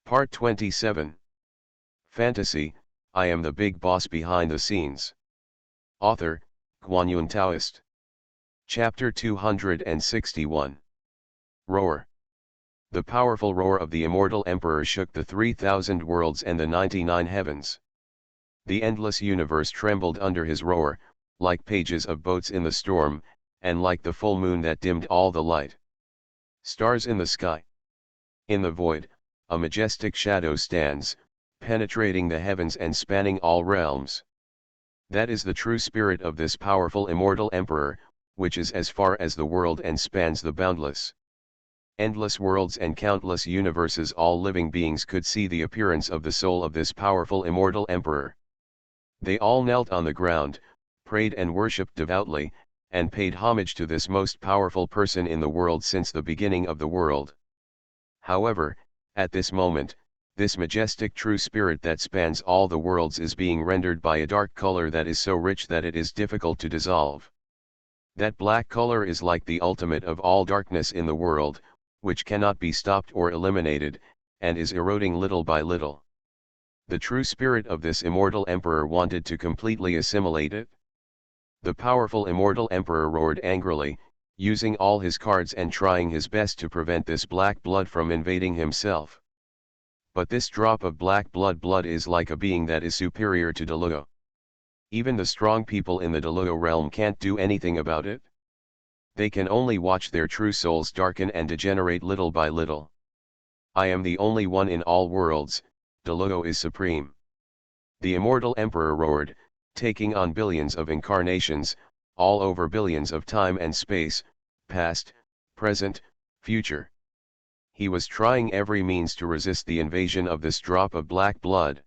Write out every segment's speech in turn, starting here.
Part 27. Fantasy, I am the big boss behind the scenes. Author, Guanyun Taoist. Chapter 261. Roar. The powerful roar of the immortal emperor shook the 3,000 worlds and the 99 heavens. The endless universe trembled under his roar, like pages of boats in the storm, and like the full moon that dimmed all the light. Stars in the sky. In the void, a majestic shadow stands, penetrating the heavens and spanning all realms. That is the true spirit of this powerful immortal emperor, which is as far as the world and spans the boundless. Endless worlds and countless universes, all living beings could see the appearance of the soul of this powerful immortal emperor. They all knelt on the ground, prayed and worshipped devoutly, and paid homage to this most powerful person in the world since the beginning of the world. However, at this moment, this majestic true spirit that spans all the worlds is being rendered by a dark color that is so rich that it is difficult to dissolve. That black color is like the ultimate of all darkness in the world, which cannot be stopped or eliminated, and is eroding little by little. The true spirit of this immortal emperor wanted to completely assimilate it. The powerful immortal emperor roared angrily, using all his cards and trying his best to prevent this black blood from invading himself. But this drop of black blood is like a being that is superior to Deluo. Even the strong people in the Deluo realm can't do anything about it. They can only watch their true souls darken and degenerate little by little. I am the only one in all worlds, Deluo is supreme. The immortal emperor roared, taking on billions of incarnations, all over billions of time and space, past, present, future. He was trying every means to resist the invasion of this drop of black blood.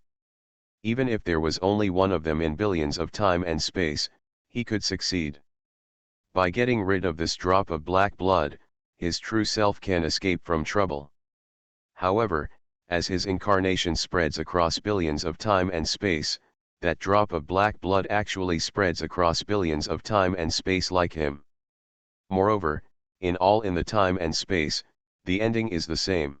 Even if there was only one of them in billions of time and space, he could succeed. By getting rid of this drop of black blood, his true self can escape from trouble. However, as his incarnation spreads across billions of time and space, that drop of black blood actually spreads across billions of time and space like him. Moreover, in the time and space, the ending is the same.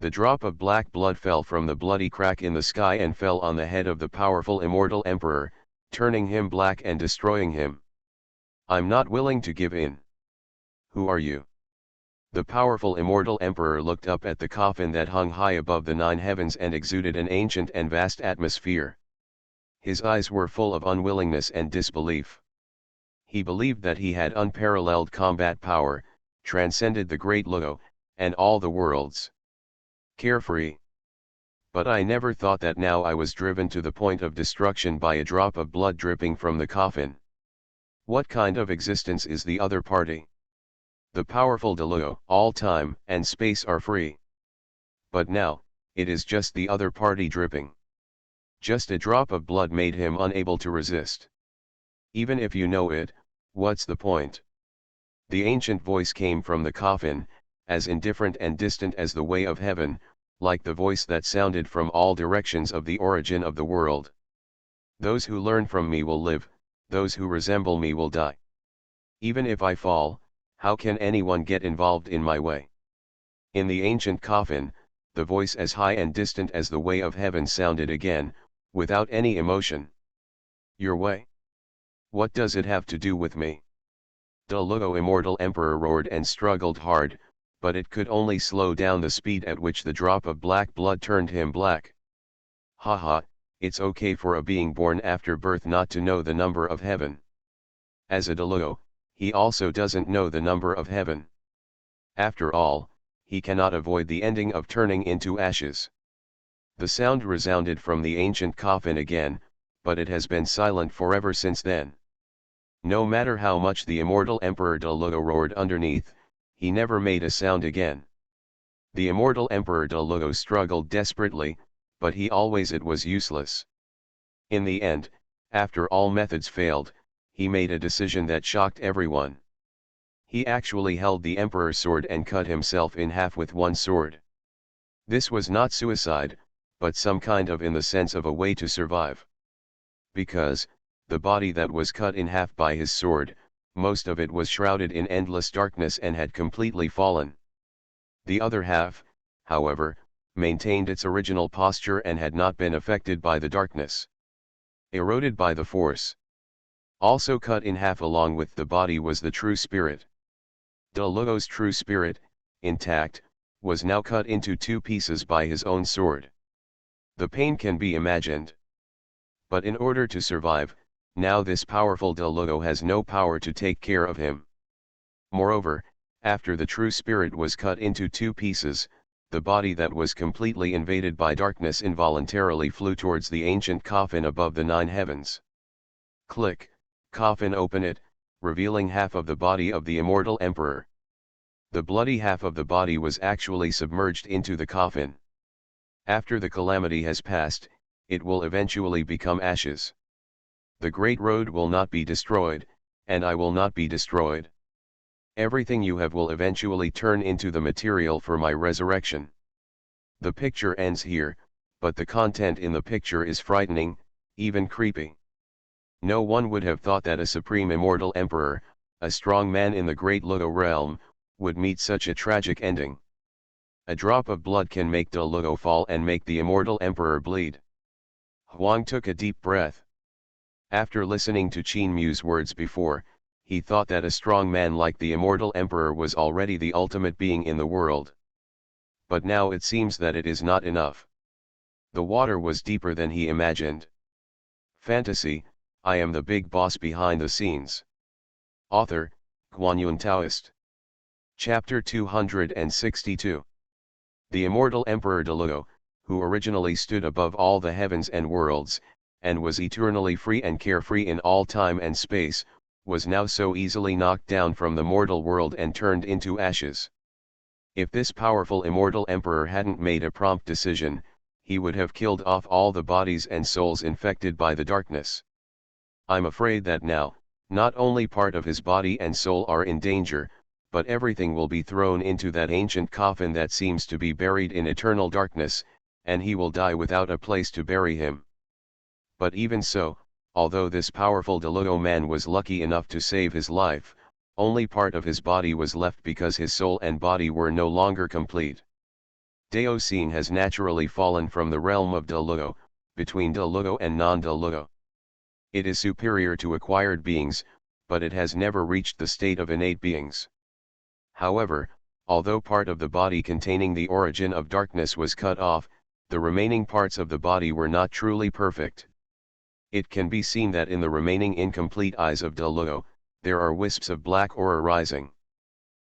The drop of black blood fell from the bloody crack in the sky and fell on the head of the powerful immortal emperor, turning him black and destroying him. I'm not willing to give in. Who are you? The powerful immortal emperor looked up at the coffin that hung high above the 9 heavens and exuded an ancient and vast atmosphere. His eyes were full of unwillingness and disbelief. He believed that he had unparalleled combat power, transcended the great Luo, and all the worlds. Carefree. But I never thought that now I was driven to the point of destruction by a drop of blood dripping from the coffin. What kind of existence is the other party? The powerful Deluo, all time and space are free. But now, it is just the other party dripping. Just a drop of blood made him unable to resist. Even if you know it, what's the point? The ancient voice came from the coffin, as indifferent and distant as the way of heaven, like the voice that sounded from all directions of the origin of the world. Those who learn from me will live, those who resemble me will die. Even if I fall, how can anyone get involved in my way? In the ancient coffin, the voice as high and distant as the way of heaven sounded again, without any emotion. Your way? What does it have to do with me? Deluo immortal emperor roared and struggled hard, but it could only slow down the speed at which the drop of black blood turned him black. Haha, it's okay for a being born after birth not to know the number of heaven. As a Deluo, he also doesn't know the number of heaven. After all, he cannot avoid the ending of turning into ashes. The sound resounded from the ancient coffin again, but it has been silent forever since then. No matter how much the immortal Emperor Deluo roared underneath, he never made a sound again. The immortal Emperor Deluo struggled desperately, but it was useless. In the end, after all methods failed, he made a decision that shocked everyone. He actually held the Emperor's sword and cut himself in half with one sword. This was not suicide, but some kind of in the sense of a way to survive. Because, the body that was cut in half by his sword, most of it was shrouded in endless darkness and had completely fallen. The other half, however, maintained its original posture and had not been affected by the darkness, eroded by the force. Also cut in half along with the body was the true spirit. De Lugo's true spirit, intact, was now cut into two pieces by his own sword. The pain can be imagined. But in order to survive, now this powerful De Lugo has no power to take care of him. Moreover, after the true spirit was cut into two pieces, the body that was completely invaded by darkness involuntarily flew towards the ancient coffin above the nine heavens. Click, coffin open it, revealing half of the body of the immortal emperor. The bloody half of the body was actually submerged into the coffin. After the calamity has passed, it will eventually become ashes. The great road will not be destroyed, and I will not be destroyed. Everything you have will eventually turn into the material for my resurrection. The picture ends here, but the content in the picture is frightening, even creepy. No one would have thought that a supreme immortal emperor, a strong man in the great Lugo realm, would meet such a tragic ending. A drop of blood can make De Lugo fall and make the immortal emperor bleed. Huang took a deep breath. After listening to Qin Mu's words before, he thought that a strong man like the immortal emperor was already the ultimate being in the world. But now it seems that it is not enough. The water was deeper than he imagined. Fantasy, I am the big boss behind the scenes. Author, Guanyun Taoist. Chapter 262. The immortal Emperor De Lugo, who originally stood above all the heavens and worlds, and was eternally free and carefree in all time and space, was now so easily knocked down from the mortal world and turned into ashes. If this powerful immortal emperor hadn't made a prompt decision, he would have killed off all the bodies and souls infected by the darkness. I'm afraid that now, not only part of his body and soul are in danger, but everything will be thrown into that ancient coffin that seems to be buried in eternal darkness, and he will die without a place to bury him. But even so, although this powerful De Lugo man was lucky enough to save his life, only part of his body was left because his soul and body were no longer complete. Daocene has naturally fallen from the realm of De Lugo, between De Lugo and non-De Lugo. It is superior to acquired beings, but it has never reached the state of innate beings. However, although part of the body containing the origin of darkness was cut off, the remaining parts of the body were not truly perfect. It can be seen that in the remaining incomplete eyes of De Lugo, there are wisps of black aura rising.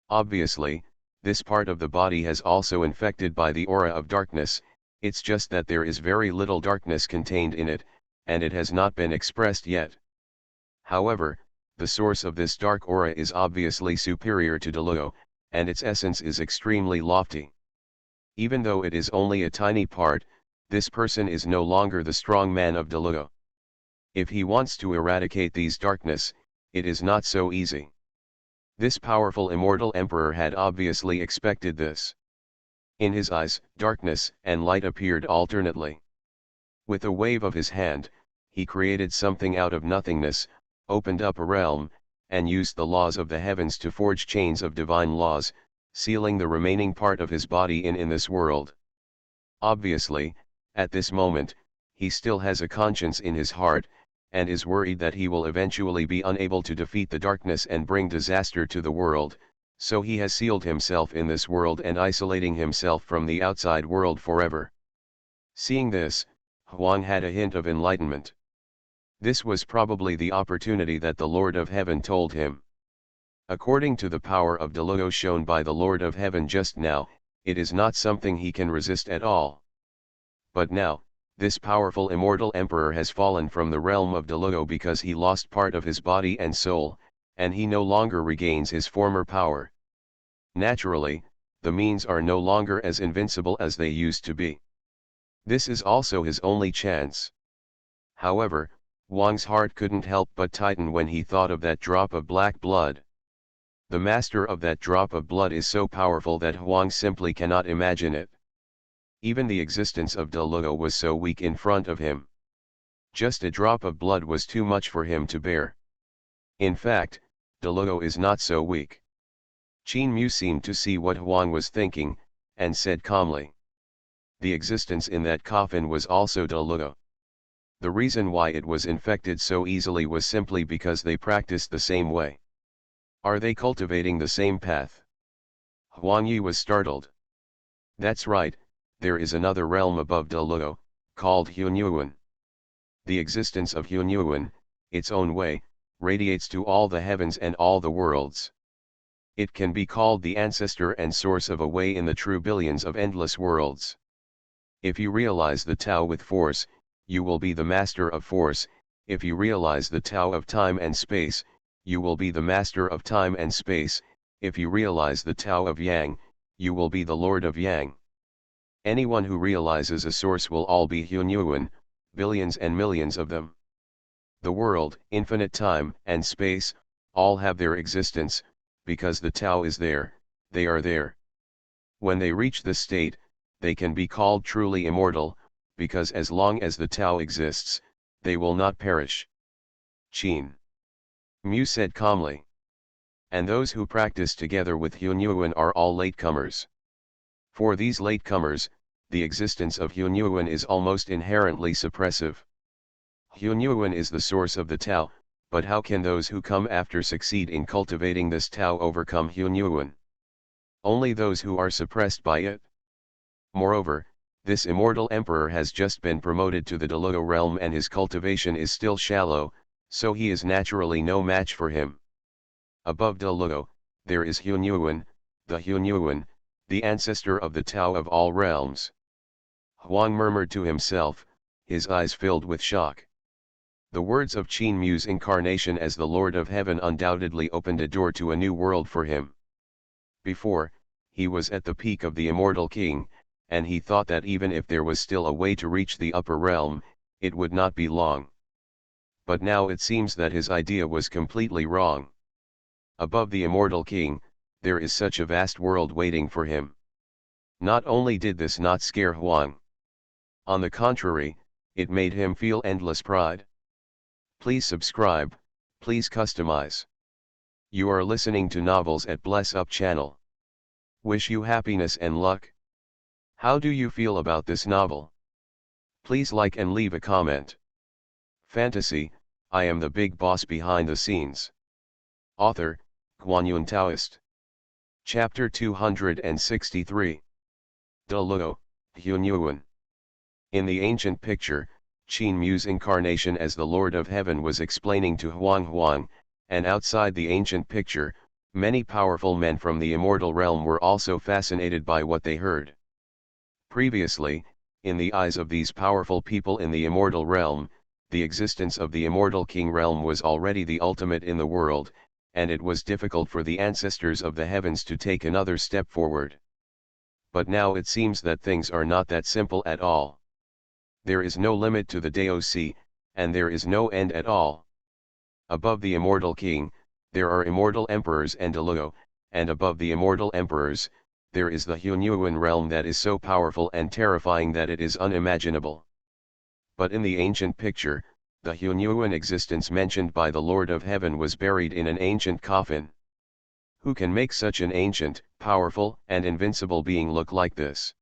Obviously, this part of the body has also infected by the aura of darkness, it's just that there is very little darkness contained in it, and it has not been expressed yet. However, the source of this dark aura is obviously superior to De Lugo, and its essence is extremely lofty. Even though it is only a tiny part, this person is no longer the strong man of De Lugo. If he wants to eradicate these darkness, it is not so easy. This powerful immortal emperor had obviously expected this. In his eyes, darkness and light appeared alternately. With a wave of his hand, he created something out of nothingness, opened up a realm, and used the laws of the heavens to forge chains of divine laws, sealing the remaining part of his body in this world. Obviously, at this moment, he still has a conscience in his heart, and is worried that he will eventually be unable to defeat the darkness and bring disaster to the world, so he has sealed himself in this world and isolating himself from the outside world forever. Seeing this, Huang had a hint of enlightenment. This was probably the opportunity that the Lord of Heaven told him. According to the power of De Lugo shown by the Lord of Heaven just now, it is not something he can resist at all. But now, this powerful immortal emperor has fallen from the realm of De Lugo because he lost part of his body and soul, and he no longer regains his former power. Naturally, the means are no longer as invincible as they used to be. This is also his only chance. However, Wang's heart couldn't help but tighten when he thought of that drop of black blood. The master of that drop of blood is so powerful that Huang simply cannot imagine it. Even the existence of De Lugo was so weak in front of him. Just a drop of blood was too much for him to bear. In fact, De Lugo is not so weak. Qin Mu seemed to see what Huang was thinking, and said calmly. The existence in that coffin was also Dalugo. The reason why it was infected so easily was simply because they practiced the same way. Are they cultivating the same path? Huang Yi was startled. That's right, there is another realm above Dalugo, called Hunyuan. The existence of Hunyuan, its own way, radiates to all the heavens and all the worlds. It can be called the ancestor and source of a way in the true billions of endless worlds. If you realize the Tao with force, you will be the master of force. If you realize the Tao of time and space, you will be the master of time and space. If you realize the Tao of Yang, you will be the Lord of Yang. Anyone who realizes a source will all be Hunyuan, billions and millions of them. The world, infinite time and space, all have their existence, because the Tao is there, they are there. When they reach this state, they can be called truly immortal, because as long as the Tao exists, they will not perish. Qin Mu said calmly. And those who practice together with Hunyuan are all latecomers. For these latecomers, the existence of Hunyuan is almost inherently suppressive. Hunyuan is the source of the Tao, but how can those who come after succeed in cultivating this Tao overcome Hunyuan? Only those who are suppressed by it. Moreover, this immortal emperor has just been promoted to the Dalugo realm and his cultivation is still shallow, so he is naturally no match for him. Above Dalugo, there is Hunyuan, the ancestor of the Tao of all realms. Huang murmured to himself, his eyes filled with shock. The words of Qin Mu's incarnation as the Lord of Heaven undoubtedly opened a door to a new world for him. Before, he was at the peak of the immortal king, and he thought that even if there was still a way to reach the upper realm, it would not be long. But now it seems that his idea was completely wrong. Above the immortal king, there is such a vast world waiting for him. Not only did this not scare Huang. On the contrary, it made him feel endless pride. Please subscribe, please customize. You are listening to Novels at Bless Up channel. Wish you happiness and luck. How do you feel about this novel? Please like and leave a comment. Fantasy, I am the big boss behind the scenes. Author, Guanyun Taoist. Chapter 263. Dalugo, Hunyuan. In the ancient picture, Qin Mu's incarnation as the Lord of Heaven was explaining to Huang, and outside the ancient picture, many powerful men from the immortal realm were also fascinated by what they heard. Previously, in the eyes of these powerful people in the immortal realm, the existence of the immortal king realm was already the ultimate in the world, and it was difficult for the ancestors of the heavens to take another step forward. But now it seems that things are not that simple at all. There is no limit to the Daosi, and there is no end at all. Above the immortal king, there are immortal emperors and Dalugo, and above the immortal emperors, there is the Hunyuan realm that is so powerful and terrifying that it is unimaginable. But in the ancient picture, the Hunyuan existence mentioned by the Lord of Heaven was buried in an ancient coffin. Who can make such an ancient, powerful, and invincible being look like this?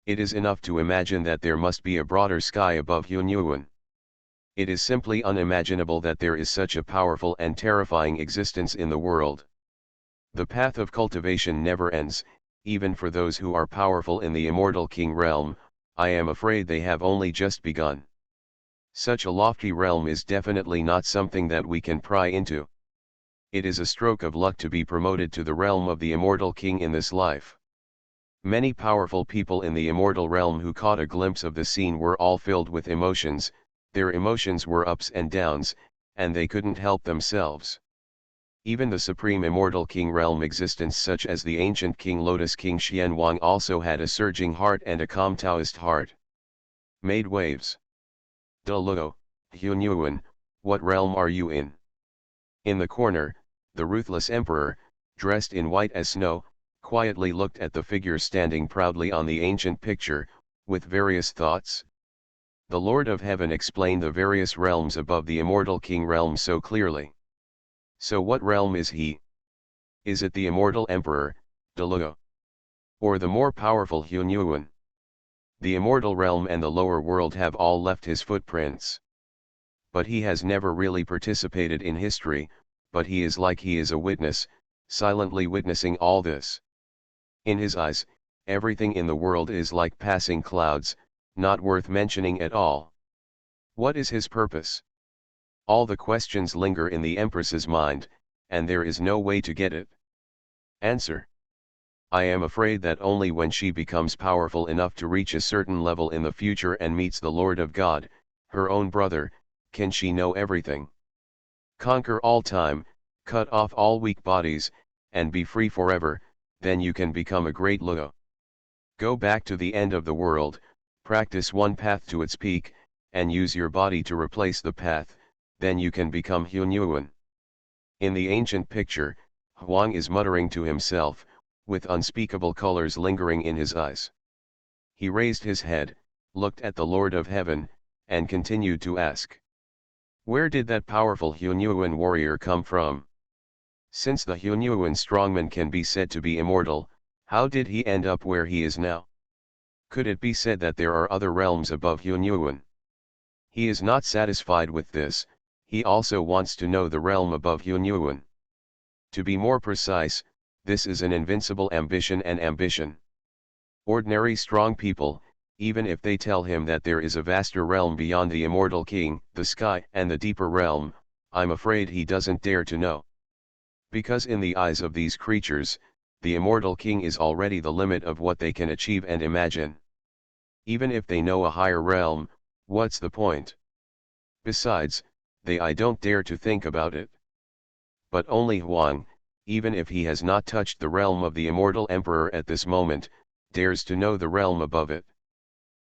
It is enough to imagine that there must be a broader sky above Hunyuan. It is simply unimaginable that there is such a powerful and terrifying existence in the world. The path of cultivation never ends, even for those who are powerful in the immortal king realm. I am afraid they have only just begun. Such a lofty realm is definitely not something that we can pry into. It is a stroke of luck to be promoted to the realm of the immortal king in this life. Many powerful people in the immortal realm who caught a glimpse of the scene were all filled with emotions. Their emotions were ups and downs, and they couldn't help themselves. Even the supreme immortal king realm existence such as the ancient King Lotus King Xianwang also had a surging heart and a calm Taoist heart. Made waves. Dalugo, Hunyuan, what realm are you in? In the corner, the ruthless emperor, dressed in white as snow, quietly looked at the figure standing proudly on the ancient picture, with various thoughts. The Lord of Heaven explained the various realms above the immortal king realm so clearly. So what realm is he? Is it the immortal emperor, Dalugo? Or the more powerful Hunyuan? The immortal realm and the lower world have all left his footprints. But he has never really participated in history, but he is like he is a witness, silently witnessing all this. In his eyes, everything in the world is like passing clouds, not worth mentioning at all. What is his purpose? All the questions linger in the Empress's mind, and there is no way to get it. Answer. I am afraid that only when she becomes powerful enough to reach a certain level in the future and meets the Lord of God, her own brother, can she know everything. Conquer all time, cut off all weak bodies, and be free forever, then you can become a great Luo. Go back to the end of the world, practice one path to its peak, and use your body to replace the path, then you can become Hunyuan. In the ancient picture, Huang is muttering to himself, with unspeakable colors lingering in his eyes. He raised his head, looked at the Lord of Heaven, and continued to ask. Where did that powerful Hunyuan warrior come from? Since the Hunyuan strongman can be said to be immortal, how did he end up where he is now? Could it be said that there are other realms above Hunyuan? He is not satisfied with this, he also wants to know the realm above Hunyuan. To be more precise, this is an invincible ambition and ambition. Ordinary strong people, even if they tell him that there is a vaster realm beyond the immortal king, the sky and the deeper realm, I'm afraid he doesn't dare to know. Because in the eyes of these creatures, the immortal king is already the limit of what they can achieve and imagine. Even if they know a higher realm, what's the point? Besides, I don't dare to think about it. But only Huang, even if he has not touched the realm of the immortal emperor at this moment, dares to know the realm above it.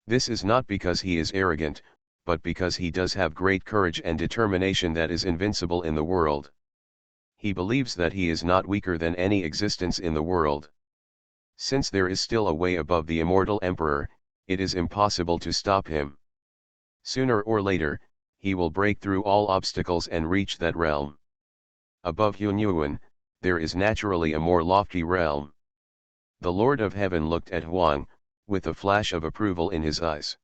This is not because he is arrogant, but because he does have great courage and determination that is invincible in the world. He believes that he is not weaker than any existence in the world. Since there is still a way above the immortal emperor, it is impossible to stop him. Sooner or later, he will break through all obstacles and reach that realm. Above Hunyuan, there is naturally a more lofty realm. The Lord of Heaven looked at Huang, with a flash of approval in his eyes.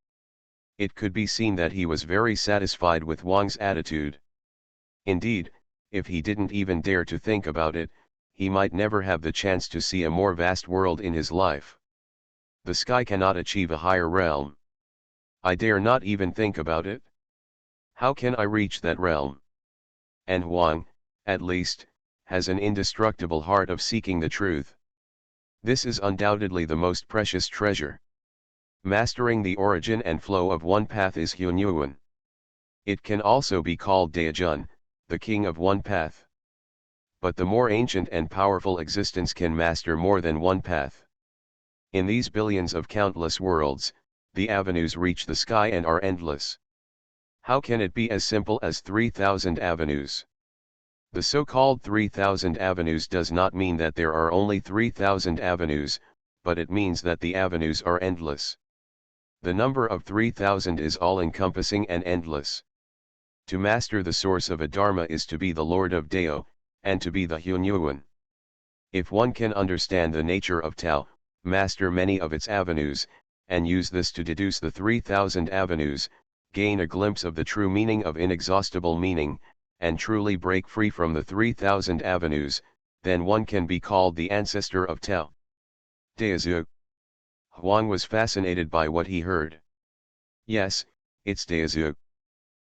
It could be seen that he was very satisfied with Huang's attitude. Indeed, if he didn't even dare to think about it, he might never have the chance to see a more vast world in his life. The sky cannot achieve a higher realm. I dare not even think about it. How can I reach that realm? And Huang, at least, has an indestructible heart of seeking the truth. This is undoubtedly the most precious treasure. Mastering the origin and flow of one path is Hunyuan. It can also be called Daejun, the king of one path. But the more ancient and powerful existence can master more than one path. In these billions of countless worlds, the avenues reach the sky and are endless. How can it be as simple as 3,000 avenues? The so-called 3,000 avenues does not mean that there are only 3,000 avenues, but it means that the avenues are endless. The number of 3,000 is all-encompassing and endless. To master the source of a dharma is to be the Lord of Dao, and to be the Hunyuan. If one can understand the nature of Tao, master many of its avenues, and use this to deduce the 3,000 avenues, gain a glimpse of the true meaning of inexhaustible meaning, and truly break free from the 3,000 avenues, then one can be called the ancestor of Tao. Daezu. Huang was fascinated by what he heard. Yes, it's Daezu.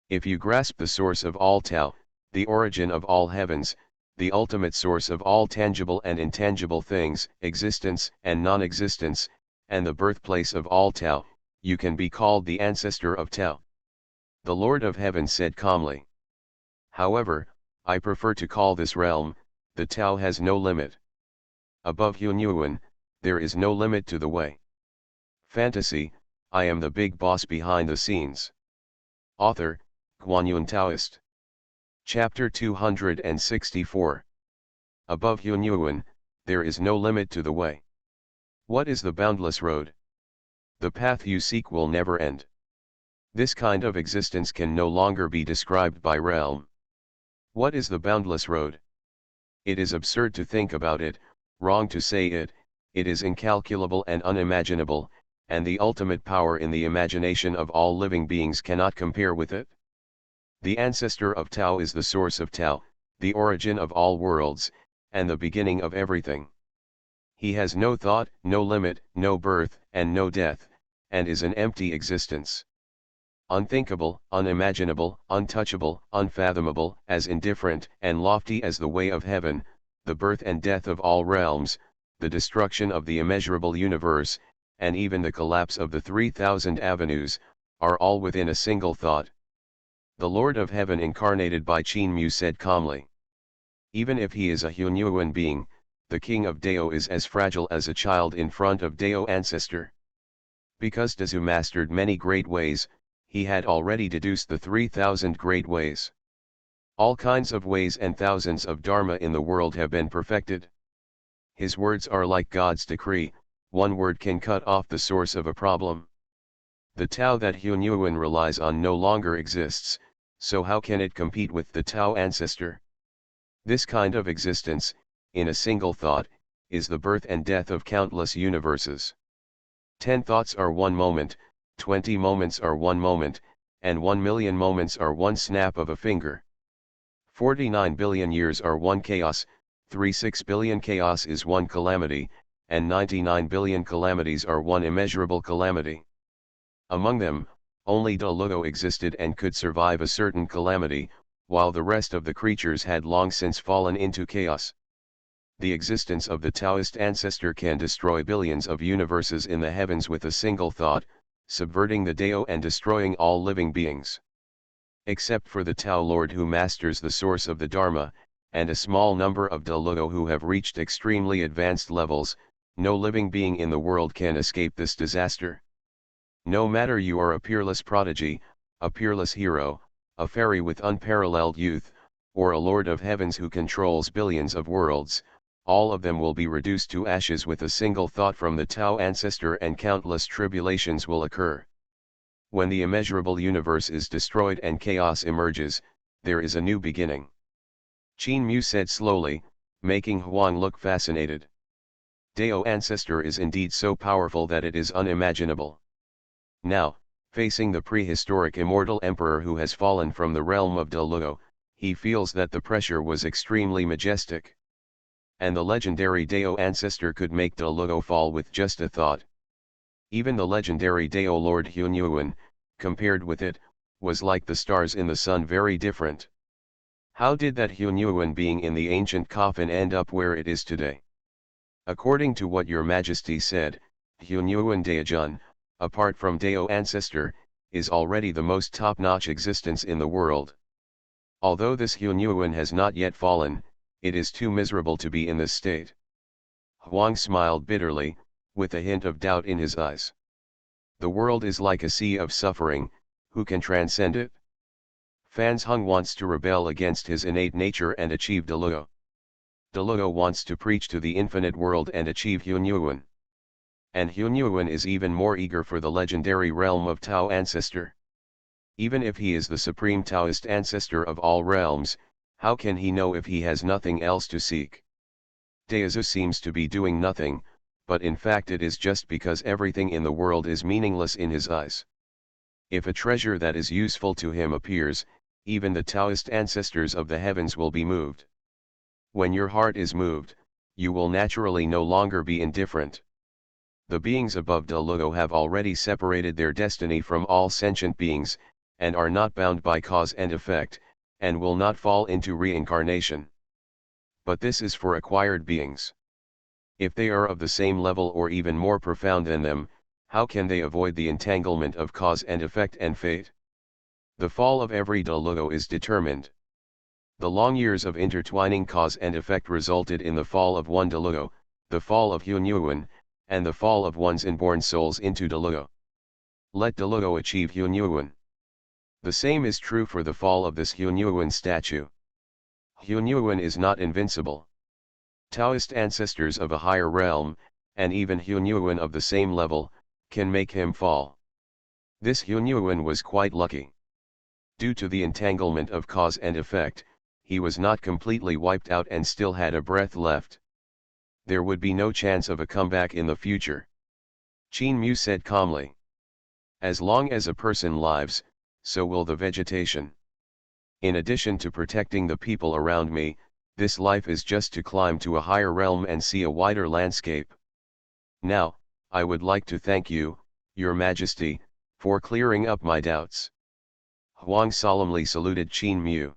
If you grasp the source of all Tao, the origin of all heavens, the ultimate source of all tangible and intangible things, existence and non-existence, and the birthplace of all Tao, you can be called the ancestor of Tao. The Lord of Heaven said calmly. However, I prefer to call this realm, the Tao has no limit. Above Hunyuan, there is no limit to the way. Fantasy, I am the big boss behind the scenes. Author, Guanyun Taoist. Chapter 264. Above Hunyuan, there is no limit to the way. What is the boundless road? The path you seek will never end. This kind of existence can no longer be described by realm. What is the boundless road? It is absurd to think about it, wrong to say it, it is incalculable and unimaginable, and the ultimate power in the imagination of all living beings cannot compare with it. The ancestor of Tao is the source of Tao, the origin of all worlds, and the beginning of everything. He has no thought, no limit, no birth, and no death, and is an empty existence. Unthinkable, unimaginable, untouchable, unfathomable, as indifferent and lofty as the way of heaven, the birth and death of all realms, the destruction of the immeasurable universe, and even the collapse of the 3,000 avenues, are all within a single thought. The Lord of Heaven incarnated by Qin Mu said calmly. Even if he is a Hunyuan being, the king of Dao is as fragile as a child in front of Dao ancestor. Because Dazu mastered many great ways, he had already deduced the 3,000 great ways. All kinds of ways and thousands of dharma in the world have been perfected. His words are like God's decree, one word can cut off the source of a problem. The Tao that Hunyuan relies on no longer exists, so how can it compete with the Tao ancestor? This kind of existence, in a single thought, is the birth and death of countless universes. 10 thoughts are one moment, 20 moments are one moment, and 1,000,000 moments are one snap of a finger. 49 billion years are one chaos, 36 billion chaos is one calamity, and 99 billion calamities are one immeasurable calamity. Among them, only Dalugo existed and could survive a certain calamity, while the rest of the creatures had long since fallen into chaos. The existence of the Taoist ancestor can destroy billions of universes in the heavens with a single thought, subverting the Dao and destroying all living beings. Except for the Tao Lord who masters the source of the Dharma, and a small number of Dalugo who have reached extremely advanced levels, no living being in the world can escape this disaster. No matter you are a peerless prodigy, a peerless hero, a fairy with unparalleled youth, or a lord of heavens who controls billions of worlds, all of them will be reduced to ashes with a single thought from the Tao ancestor, and countless tribulations will occur. When the immeasurable universe is destroyed and chaos emerges, there is a new beginning. Qin Mu said slowly, making Huang look fascinated. Dao ancestor is indeed so powerful that it is unimaginable. Now, facing the prehistoric immortal emperor who has fallen from the realm of Dalugo, he feels that the pressure was extremely majestic. And the legendary Dao ancestor could make Dalugo fall with just a thought. Even the legendary Dao Lord Hunyuan, compared with it, was like the stars in the sun, very different. How did that Hunyuan being in the ancient coffin end up where it is today? According to what your majesty said, Hunyuan Daojun, apart from Dao ancestor, is already the most top-notch existence in the world. Although this Hunyuan has not yet fallen, it is too miserable to be in this state. Huang smiled bitterly, with a hint of doubt in his eyes. The world is like a sea of suffering, who can transcend it? Fans Hung wants to rebel against his innate nature and achieve Dalugo. Dalugo wants to preach to the infinite world and achieve Hunyuan. And Hunyuan is even more eager for the legendary realm of Tao ancestor. Even if he is the supreme Taoist ancestor of all realms, how can he know if he has nothing else to seek? Daozu seems to be doing nothing, but in fact it is just because everything in the world is meaningless in his eyes. If a treasure that is useful to him appears, even the Taoist ancestors of the heavens will be moved. When your heart is moved, you will naturally no longer be indifferent. The beings above Dalugo have already separated their destiny from all sentient beings, and are not bound by cause and effect, and will not fall into reincarnation. But this is for acquired beings. If they are of the same level or even more profound than them, how can they avoid the entanglement of cause and effect and fate? The fall of every Dalugo is determined. The long years of intertwining cause and effect resulted in the fall of one Dalugo, the fall of Hunyuan, and the fall of one's inborn souls into Dalugo. Let Dalugo achieve Hunyuan. The same is true for the fall of this Hunyuan statue. Hunyuan is not invincible. Taoist ancestors of a higher realm, and even Hunyuan of the same level, can make him fall. This Hunyuan was quite lucky. Due to the entanglement of cause and effect, he was not completely wiped out and still had a breath left. There would be no chance of a comeback in the future. Qin Mu said calmly. As long as a person lives, so will the vegetation. In addition to protecting the people around me, this life is just to climb to a higher realm and see a wider landscape. Now, I would like to thank you, Your Majesty, for clearing up my doubts. Huang solemnly saluted Qin Mu.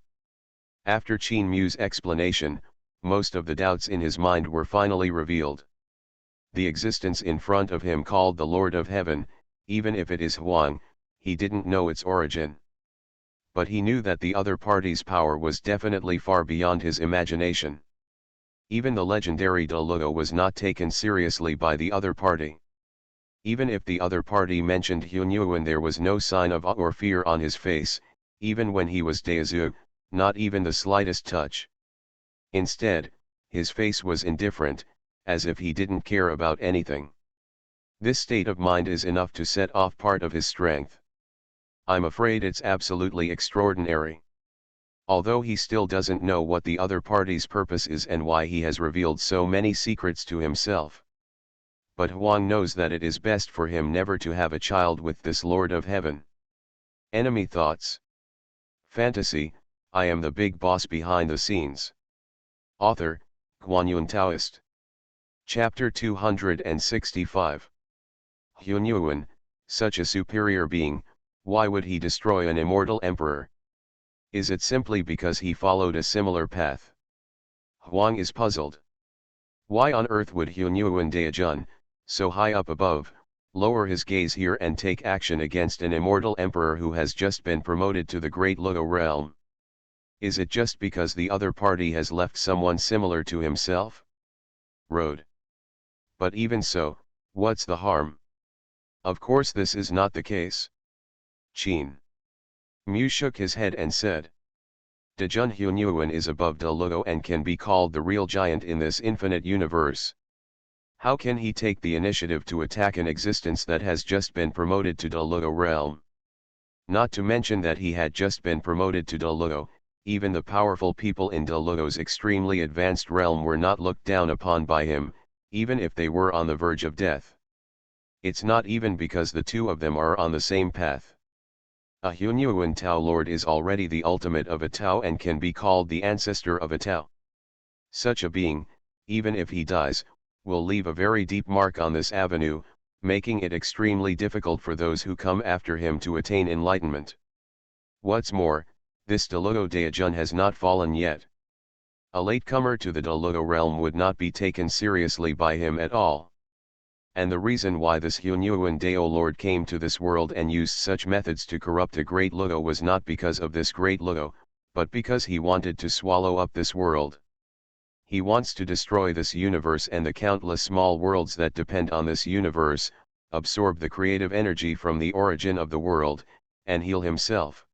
After Qin Mu's explanation, most of the doubts in his mind were finally revealed. The existence in front of him called the Lord of Heaven, even if it is Huang, he didn't know its origin. But he knew that the other party's power was definitely far beyond his imagination. Even the legendary De Luo was not taken seriously by the other party. Even if the other party mentioned Hunyuan, there was no sign of awe or fear on his face, even when he was Daezu, not even the slightest touch. Instead, his face was indifferent, as if he didn't care about anything. This state of mind is enough to set off part of his strength. I'm afraid it's absolutely extraordinary. Although he still doesn't know what the other party's purpose is and why he has revealed so many secrets to himself. But Huang knows that it is best for him never to have a child with this Lord of Heaven. Enemy thoughts. Fantasy, I am the big boss behind the scenes. Author, Guanyun Taoist. Chapter 265. Hunyuan, such a superior being, why would he destroy an immortal emperor? Is it simply because he followed a similar path? Huang is puzzled. Why on earth would Hunyuan Daejun, so high up above, lower his gaze here and take action against an immortal emperor who has just been promoted to the Great Luo realm? Is it just because the other party has left someone similar to himself? Road. But even so, what's the harm? Of course this is not the case. Qin Mu shook his head and said. Daejun Hunyuan is above De Luo and can be called the real giant in this infinite universe. How can he take the initiative to attack an existence that has just been promoted to De Luo realm? Not to mention that he had just been promoted to De Luo, even the powerful people in De Luo's extremely advanced realm were not looked down upon by him, even if they were on the verge of death. It's not even because the two of them are on the same path. A Hunyuan Tao Lord is already the ultimate of a Tao and can be called the ancestor of a Tao. Such a being, even if he dies, will leave a very deep mark on this avenue, making it extremely difficult for those who come after him to attain enlightenment. What's more, this De Luo Daejun has not fallen yet. A latecomer to the De Luo realm would not be taken seriously by him at all. And the reason why this Hunyuan Dao Lord came to this world and used such methods to corrupt a great Luo was not because of this great Luo, but because he wanted to swallow up this world. He wants to destroy this universe and the countless small worlds that depend on this universe, absorb the creative energy from the origin of the world, and heal himself.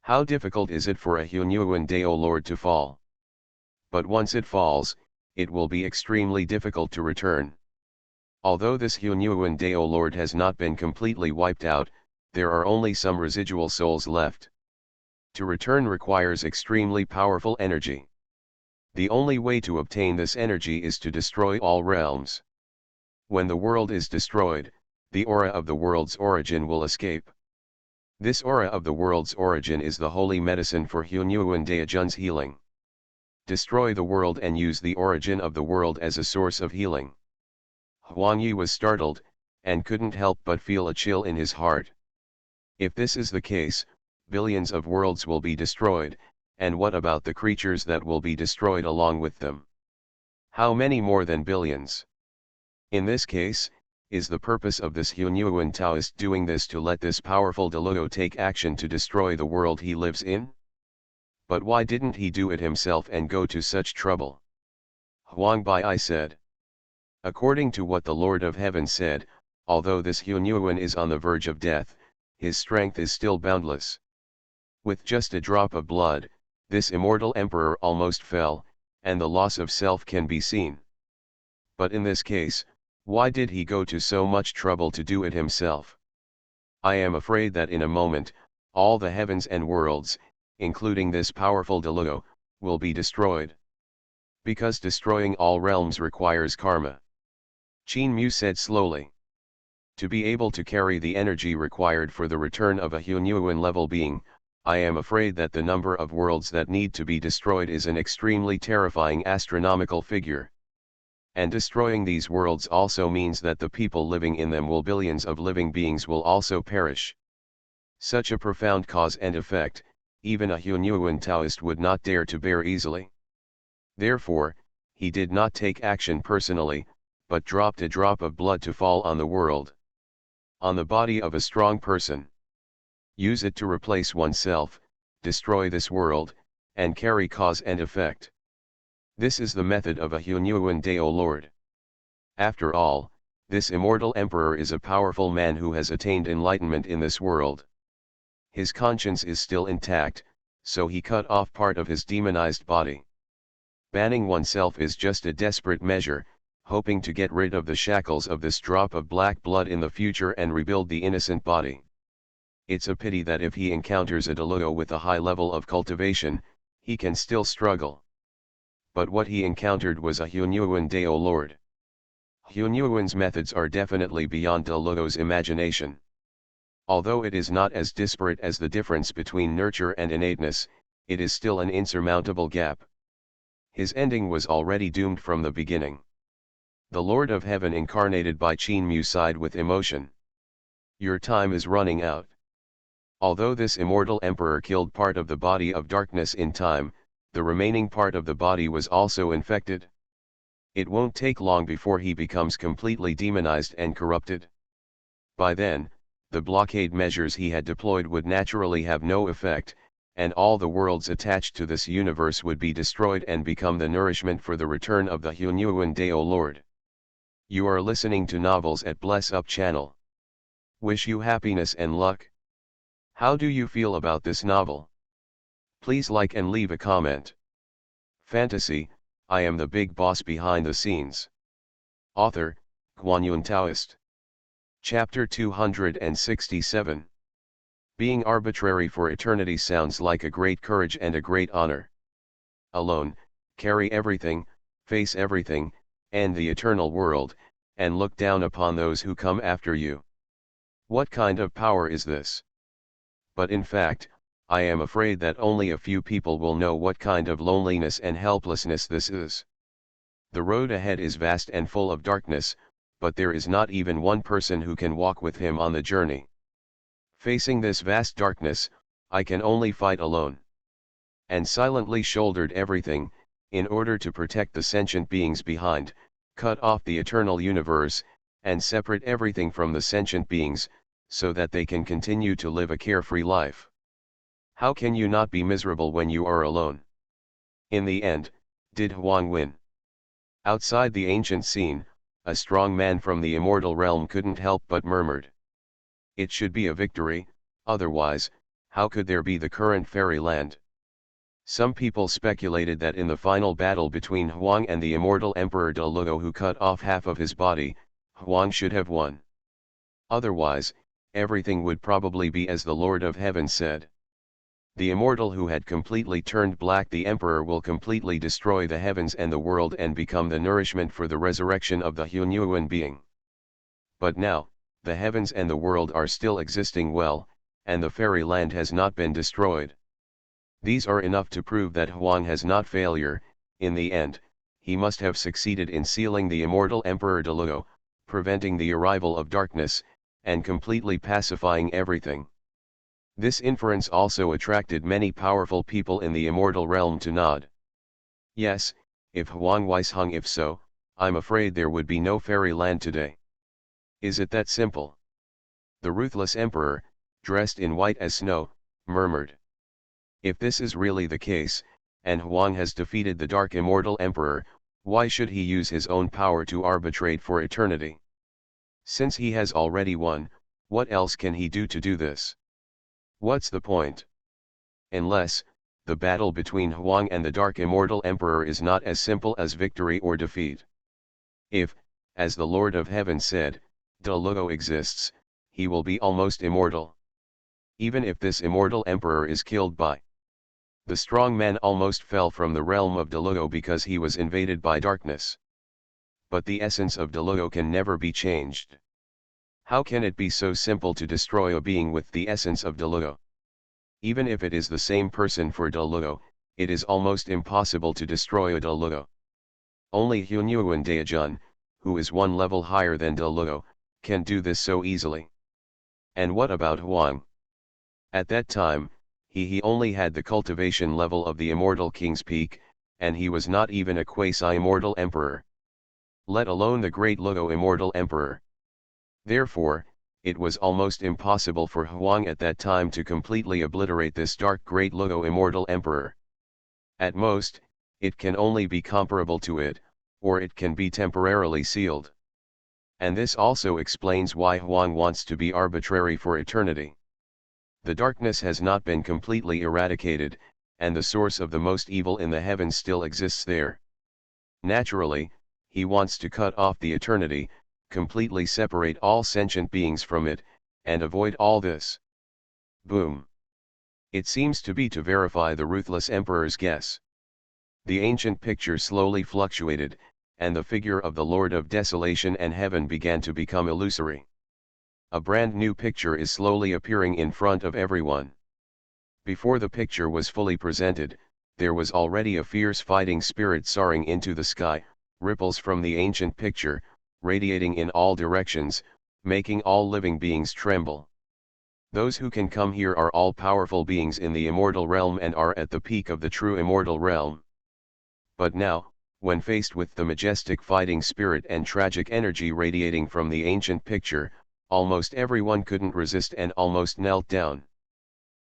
How difficult is it for a Hunyuan Dao Lord to fall? But once it falls, it will be extremely difficult to return. Although this Hunyuan Dao Lord has not been completely wiped out, there are only some residual souls left. To return requires extremely powerful energy. The only way to obtain this energy is to destroy all realms. When the world is destroyed, the aura of the world's origin will escape. This aura of the world's origin is the holy medicine for Hunyuan Daejun's healing. Destroy the world and use the origin of the world as a source of healing. Huang Yi was startled, and couldn't help but feel a chill in his heart. If this is the case, billions of worlds will be destroyed, and what about the creatures that will be destroyed along with them? How many more than billions? In this case, is the purpose of this Hunyuan Taoist doing this to let this powerful De Luo take action to destroy the world he lives in? But why didn't he do it himself and go to such trouble? Huang Bai said. According to what the Lord of Heaven said, although this Hunyuan is on the verge of death, his strength is still boundless. With just a drop of blood, this immortal emperor almost fell, and the loss of self can be seen. But in this case, why did he go to so much trouble to do it himself? I am afraid that in a moment, all the heavens and worlds, including this powerful De Luo, will be destroyed. Because destroying all realms requires karma. Qin Mu said slowly. To be able to carry the energy required for the return of a Hunyuan level being, I am afraid that the number of worlds that need to be destroyed is an extremely terrifying astronomical figure. And destroying these worlds also means that the people living in them will billions of living beings will also perish. Such a profound cause and effect, even a Hunyuan Taoist would not dare to bear easily. Therefore, he did not take action personally, but dropped a drop of blood to fall on the world. On the body of a strong person. Use it to replace oneself, destroy this world, and carry cause and effect. This is the method of a Hunyuan Dao Lord. After all, this immortal emperor is a powerful man who has attained enlightenment in this world. His conscience is still intact, so he cut off part of his demonized body. Banning oneself is just a desperate measure, hoping to get rid of the shackles of this drop of black blood in the future and rebuild the innocent body. It's a pity that if he encounters a Deluo with a high level of cultivation, he can still struggle. But what he encountered was a Hunyuan Dao Lord. Hunyuan's methods are definitely beyond Deluo's imagination. Although it is not as disparate as the difference between nurture and innateness, it is still an insurmountable gap. His ending was already doomed from the beginning. The Lord of Heaven incarnated by Qin Mu sighed with emotion. Your time is running out. Although this immortal emperor killed part of the body of darkness in time, the remaining part of the body was also infected. It won't take long before he becomes completely demonized and corrupted. By then, the blockade measures he had deployed would naturally have no effect, and all the worlds attached to this universe would be destroyed and become the nourishment for the return of the Hunyuan Dao Lord. You are listening to Novels at Bless Up channel. Wish you happiness and luck. How do you feel about this novel? Please like and leave a comment. Fantasy, I am the big boss behind the scenes. Author, Guanyun Taoist. Chapter 267. Being arbitrary for eternity sounds like a great courage and a great honor. Alone, carry everything, face everything, and the eternal world, and look down upon those who come after you. What kind of power is this? But in fact, I am afraid that only a few people will know what kind of loneliness and helplessness this is. The road ahead is vast and full of darkness, but there is not even one person who can walk with him on the journey. Facing this vast darkness, I can only fight alone. And silently shouldered everything, in order to protect the sentient beings behind, cut off the eternal universe, and separate everything from the sentient beings, so that they can continue to live a carefree life. How can you not be miserable when you are alone? In the end, did Huang win? Outside the ancient scene, a strong man from the immortal realm couldn't help but murmured. It should be a victory, otherwise, how could there be the current fairyland? Some people speculated that in the final battle between Huang and the immortal Emperor Deluo who cut off half of his body, Huang should have won. Otherwise, everything would probably be as the Lord of Heaven said. The immortal who had completely turned black, the Emperor, will completely destroy the heavens and the world and become the nourishment for the resurrection of the Hunyuan being. But now, the heavens and the world are still existing well, and the fairyland has not been destroyed. These are enough to prove that Huang has not failure. In the end, he must have succeeded in sealing the immortal Emperor Deluo, preventing the arrival of darkness, and completely pacifying everything. This inference also attracted many powerful people in the immortal realm to nod. Yes, if Huang was hung, if so, I'm afraid there would be no fairyland today. Is it that simple? The ruthless emperor, dressed in white as snow, murmured. If this is really the case, and Huang has defeated the dark immortal emperor, why should he use his own power to arbitrate for eternity? Since he has already won, what else can he do to do this? What's the point? Unless, the battle between Huang and the Dark Immortal Emperor is not as simple as victory or defeat. If, as the Lord of Heaven said, Deluo exists, he will be almost immortal. Even if this immortal emperor is killed by. The strong man almost fell from the realm of Deluo because he was invaded by darkness. But the essence of Deluo can never be changed. How can it be so simple to destroy a being with the essence of Deluo? Even if it is the same person for Deluo, it is almost impossible to destroy a Deluo. Only Hunyuan Daejun, who is one level higher than Deluo, can do this so easily. And what about Huang? At that time, he only had the cultivation level of the Immortal King's Peak, and he was not even a quasi-immortal emperor. Let alone the Great Luo Immortal Emperor. Therefore, it was almost impossible for Huang at that time to completely obliterate this dark Great Luo Immortal Emperor. At most, it can only be comparable to it, or it can be temporarily sealed. And this also explains why Huang wants to be arbitrary for eternity. The darkness has not been completely eradicated, and the source of the most evil in the heavens still exists there. Naturally, he wants to cut off the eternity, completely separate all sentient beings from it, and avoid all this. Boom. It seems to be to verify the ruthless emperor's guess. The ancient picture slowly fluctuated, and the figure of the Lord of Desolation and Heaven began to become illusory. A brand new picture is slowly appearing in front of everyone. Before the picture was fully presented, there was already a fierce fighting spirit soaring into the sky, ripples from the ancient picture, radiating in all directions, making all living beings tremble. Those who can come here are all powerful beings in the immortal realm and are at the peak of the true immortal realm. But now, when faced with the majestic fighting spirit and tragic energy radiating from the ancient picture, almost everyone couldn't resist and almost knelt down.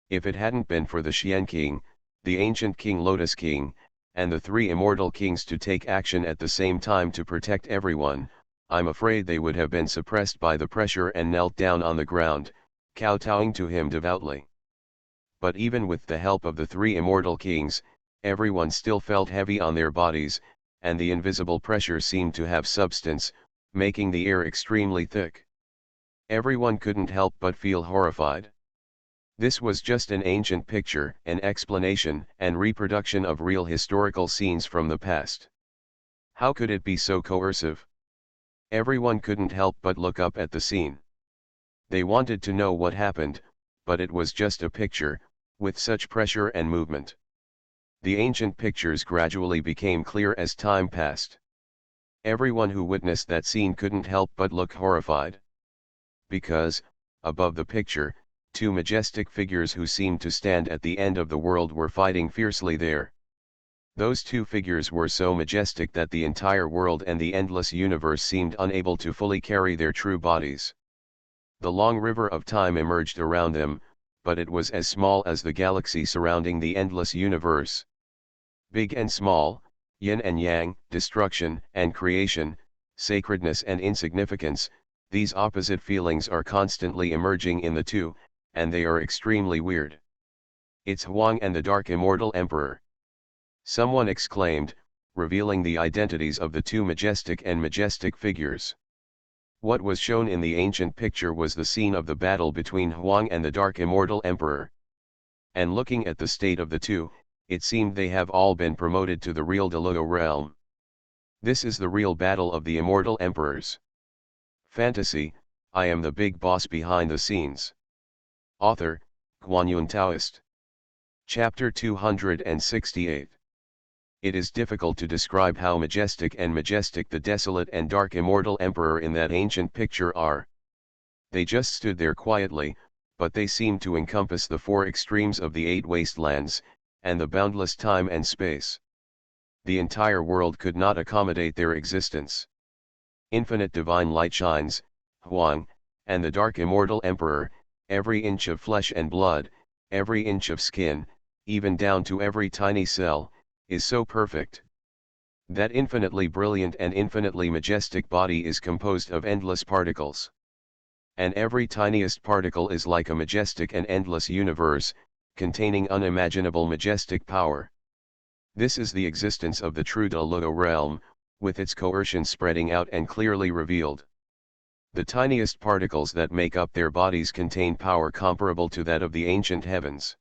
If it hadn't been for the Xian King, the ancient King Lotus King, and the three immortal kings to take action at the same time to protect everyone, I'm afraid they would have been suppressed by the pressure and knelt down on the ground, kowtowing to him devoutly. But even with the help of the three immortal kings, everyone still felt heavy on their bodies, and the invisible pressure seemed to have substance, making the air extremely thick. Everyone couldn't help but feel horrified. This was just an ancient picture, an explanation and reproduction of real historical scenes from the past. How could it be so coercive? Everyone couldn't help but look up at the scene. They wanted to know what happened, but it was just a picture, with such pressure and movement. The ancient pictures gradually became clear as time passed. Everyone who witnessed that scene couldn't help but look horrified. Because, above the picture, two majestic figures who seemed to stand at the end of the world were fighting fiercely there. Those two figures were so majestic that the entire world and the endless universe seemed unable to fully carry their true bodies. The long river of time emerged around them, but it was as small as the galaxy surrounding the endless universe. Big and small, yin and yang, destruction and creation, sacredness and insignificance, these opposite feelings are constantly emerging in the two, and they are extremely weird. It's Huang and the Dark Immortal Emperor. Someone exclaimed, revealing the identities of the two majestic figures. What was shown in the ancient picture was the scene of the battle between Huang and the Dark Immortal Emperor. And looking at the state of the two, it seemed they have all been promoted to the real Deluo realm. This is the real battle of the Immortal Emperors. Fantasy, I am the big boss behind the scenes. Author, Guanyun Taoist. Chapter 268. It is difficult to describe how majestic the desolate and dark immortal emperor in that ancient picture are. They just stood there quietly, but they seemed to encompass the four extremes of the eight wastelands, and the boundless time and space. The entire world could not accommodate their existence. Infinite divine light shines, Huang, and the dark immortal emperor, every inch of flesh and blood, every inch of skin, even down to every tiny cell, is so perfect. That infinitely brilliant and infinitely majestic body is composed of endless particles. And every tiniest particle is like a majestic and endless universe, containing unimaginable majestic power. This is the existence of the true Deluo realm, with its coercion spreading out and clearly revealed. The tiniest particles that make up their bodies contain power comparable to that of the ancient heavens.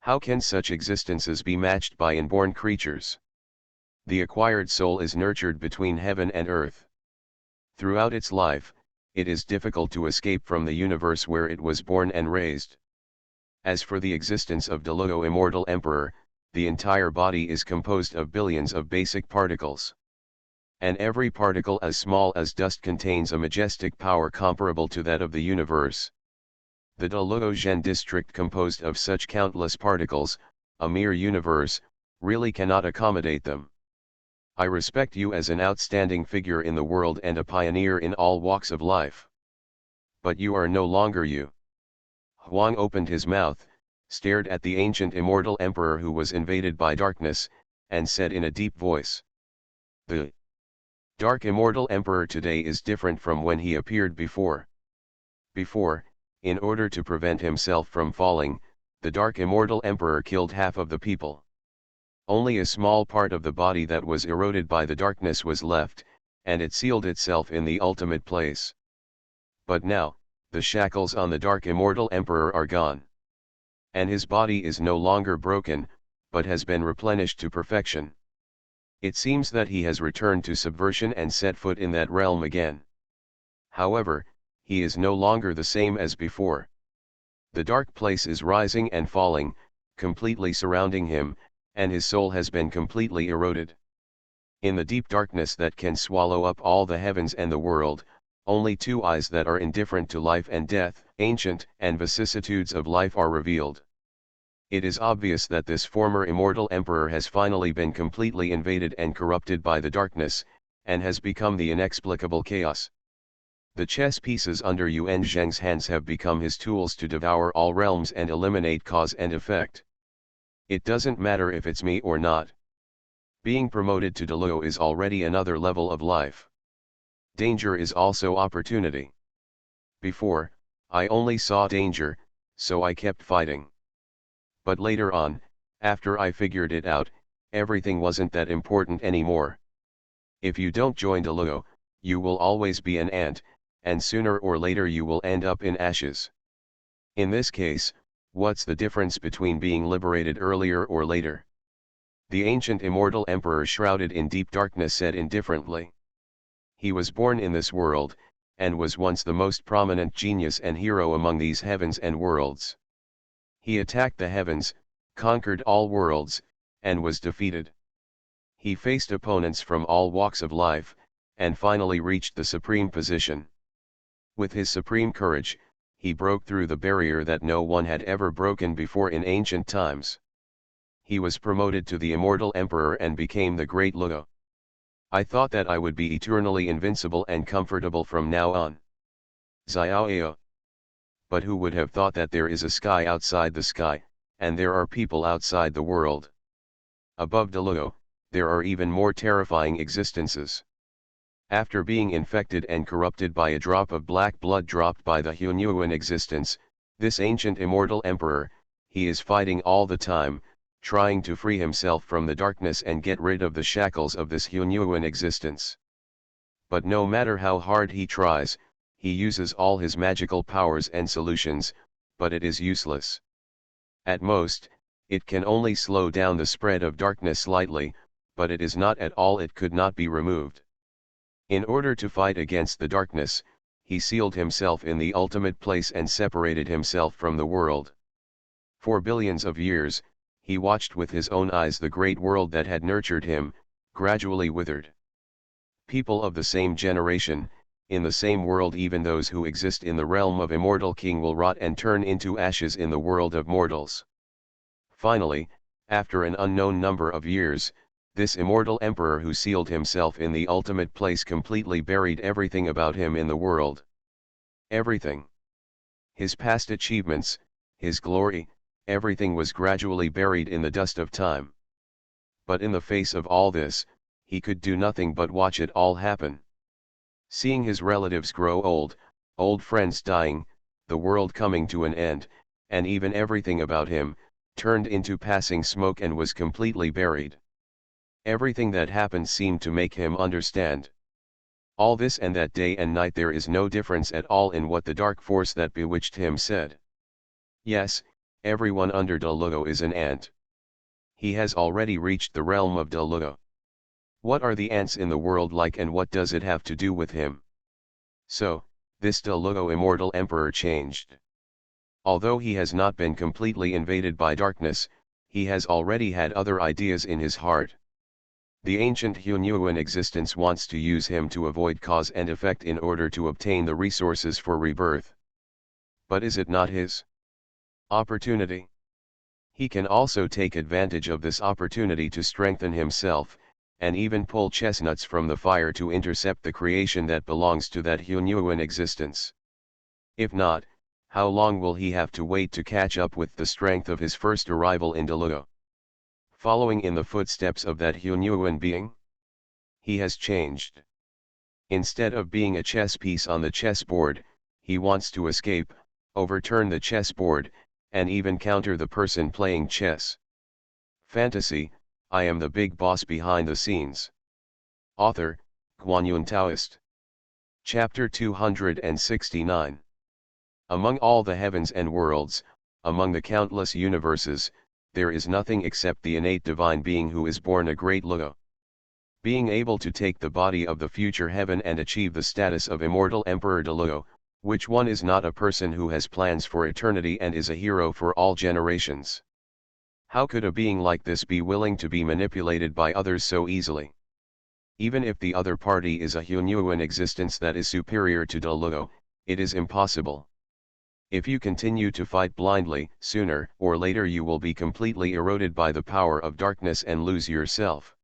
How can such existences be matched by inborn creatures? The acquired soul is nurtured between heaven and earth. Throughout its life, it is difficult to escape from the universe where it was born and raised. As for the existence of Delugo Immortal Emperor, the entire body is composed of billions of basic particles. And every particle as small as dust contains a majestic power comparable to that of the universe. The Delugo Gen district composed of such countless particles, a mere universe, really cannot accommodate them. I respect you as an outstanding figure in the world and a pioneer in all walks of life. But you are no longer you. Huang opened his mouth, stared at the ancient immortal emperor who was invaded by darkness, and said in a deep voice. The Dark Immortal Emperor today is different from when he appeared before. Before, in order to prevent himself from falling, the Dark Immortal Emperor killed half of the people. Only a small part of the body that was eroded by the darkness was left, and it sealed itself in the ultimate place. But now, the shackles on the Dark Immortal Emperor are gone. And his body is no longer broken, but has been replenished to perfection. It seems that he has returned to subversion and set foot in that realm again. However, he is no longer the same as before. The dark place is rising and falling, completely surrounding him, and his soul has been completely eroded. In the deep darkness that can swallow up all the heavens and the world, only two eyes that are indifferent to life and death, ancient and vicissitudes of life are revealed. It is obvious that this former immortal emperor has finally been completely invaded and corrupted by the darkness, and has become the inexplicable chaos. The chess pieces under Yuan Zheng's hands have become his tools to devour all realms and eliminate cause and effect. It doesn't matter if it's me or not. Being promoted to Delugo is already another level of life. Danger is also opportunity. Before, I only saw danger, so I kept fighting. But later on, after I figured it out, everything wasn't that important anymore. If you don't join Delugo, you will always be an ant, and sooner or later you will end up in ashes. In this case, what's the difference between being liberated earlier or later? The ancient immortal emperor shrouded in deep darkness said indifferently. He was born in this world, and was once the most prominent genius and hero among these heavens and worlds. He attacked the heavens, conquered all worlds, and was defeated. He faced opponents from all walks of life, and finally reached the supreme position. With his supreme courage, he broke through the barrier that no one had ever broken before in ancient times. He was promoted to the immortal emperor and became the great Lugo. I thought that I would be eternally invincible and comfortable from now on. Xiaoao. But who would have thought that there is a sky outside the sky, and there are people outside the world? Above Delugo, there are even more terrifying existences. After being infected and corrupted by a drop of black blood dropped by the Hunyuan existence, this ancient immortal emperor, he is fighting all the time, trying to free himself from the darkness and get rid of the shackles of this Hunyuan existence. But no matter how hard he tries, he uses all his magical powers and solutions, but it is useless. At most, it can only slow down the spread of darkness slightly, but it is not at all, it could not be removed. In order to fight against the darkness, he sealed himself in the ultimate place and separated himself from the world. For billions of years, he watched with his own eyes the great world that had nurtured him, gradually withered. People of the same generation, in the same world, even those who exist in the realm of immortal king, will rot and turn into ashes in the world of mortals. Finally, after an unknown number of years, this immortal emperor who sealed himself in the ultimate place completely buried everything about him in the world. Everything. His past achievements, his glory, everything was gradually buried in the dust of time. But in the face of all this, he could do nothing but watch it all happen. Seeing his relatives grow old, old friends dying, the world coming to an end, and even everything about him, turned into passing smoke and was completely buried. Everything that happened seemed to make him understand. All this and that day and night there is no difference at all in what the dark force that bewitched him said. Yes, everyone under Delugo is an ant. He has already reached the realm of Delugo. What are the ants in the world like, and what does it have to do with him? So, this Delugo immortal emperor changed. Although he has not been completely invaded by darkness, he has already had other ideas in his heart. The ancient Hunyuan existence wants to use him to avoid cause and effect in order to obtain the resources for rebirth. But is it not his opportunity? He can also take advantage of this opportunity to strengthen himself, and even pull chestnuts from the fire to intercept the creation that belongs to that Hunyuan existence. If not, how long will he have to wait to catch up with the strength of his first arrival in Delugo? Following in the footsteps of that Hunyuan being? He has changed. Instead of being a chess piece on the chessboard, he wants to escape, overturn the chessboard, and even counter the person playing chess. Fantasy, I am the big boss behind the scenes. Author, Guanyun Taoist. Chapter 269. Among all the heavens and worlds, among the countless universes, there is nothing except the innate divine being who is born a great Lugo. Being able to take the body of the future heaven and achieve the status of immortal Emperor Delugo, which one is not a person who has plans for eternity and is a hero for all generations. How could a being like this be willing to be manipulated by others so easily? Even if the other party is a Hunyuan existence that is superior to Delugo, it is impossible. If you continue to fight blindly, sooner or later you will be completely eroded by the power of darkness and lose yourself.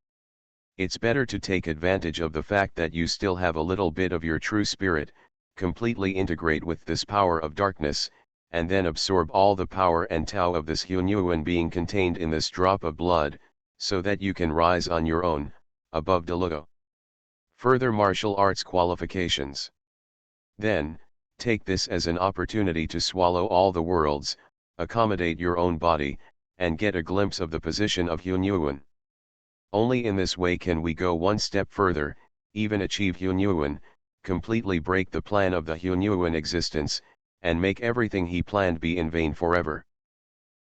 It's better to take advantage of the fact that you still have a little bit of your true spirit, completely integrate with this power of darkness, and then absorb all the power and Tao of this Hunyuan being contained in this drop of blood, so that you can rise on your own, above Delugo. Further martial arts qualifications. Then, take this as an opportunity to swallow all the worlds, accommodate your own body, and get a glimpse of the position of Hunyuan. Only in this way can we go one step further, even achieve Hunyuan, completely break the plan of the Hunyuan existence, and make everything he planned be in vain forever.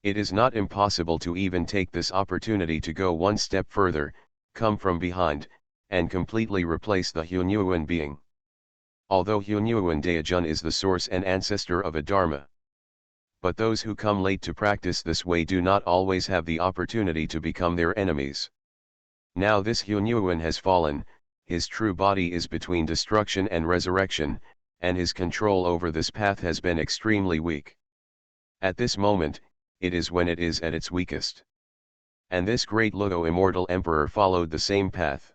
It is not impossible to even take this opportunity to go one step further, come from behind, and completely replace the Hunyuan being. Although Hunyuan Daejun is the source and ancestor of a Dharma. But those who come late to practice this way do not always have the opportunity to become their enemies. Now this Hunyuan has fallen, his true body is between destruction and resurrection, and his control over this path has been extremely weak. At this moment, it is when it is at its weakest. And this great Lugo immortal emperor followed the same path.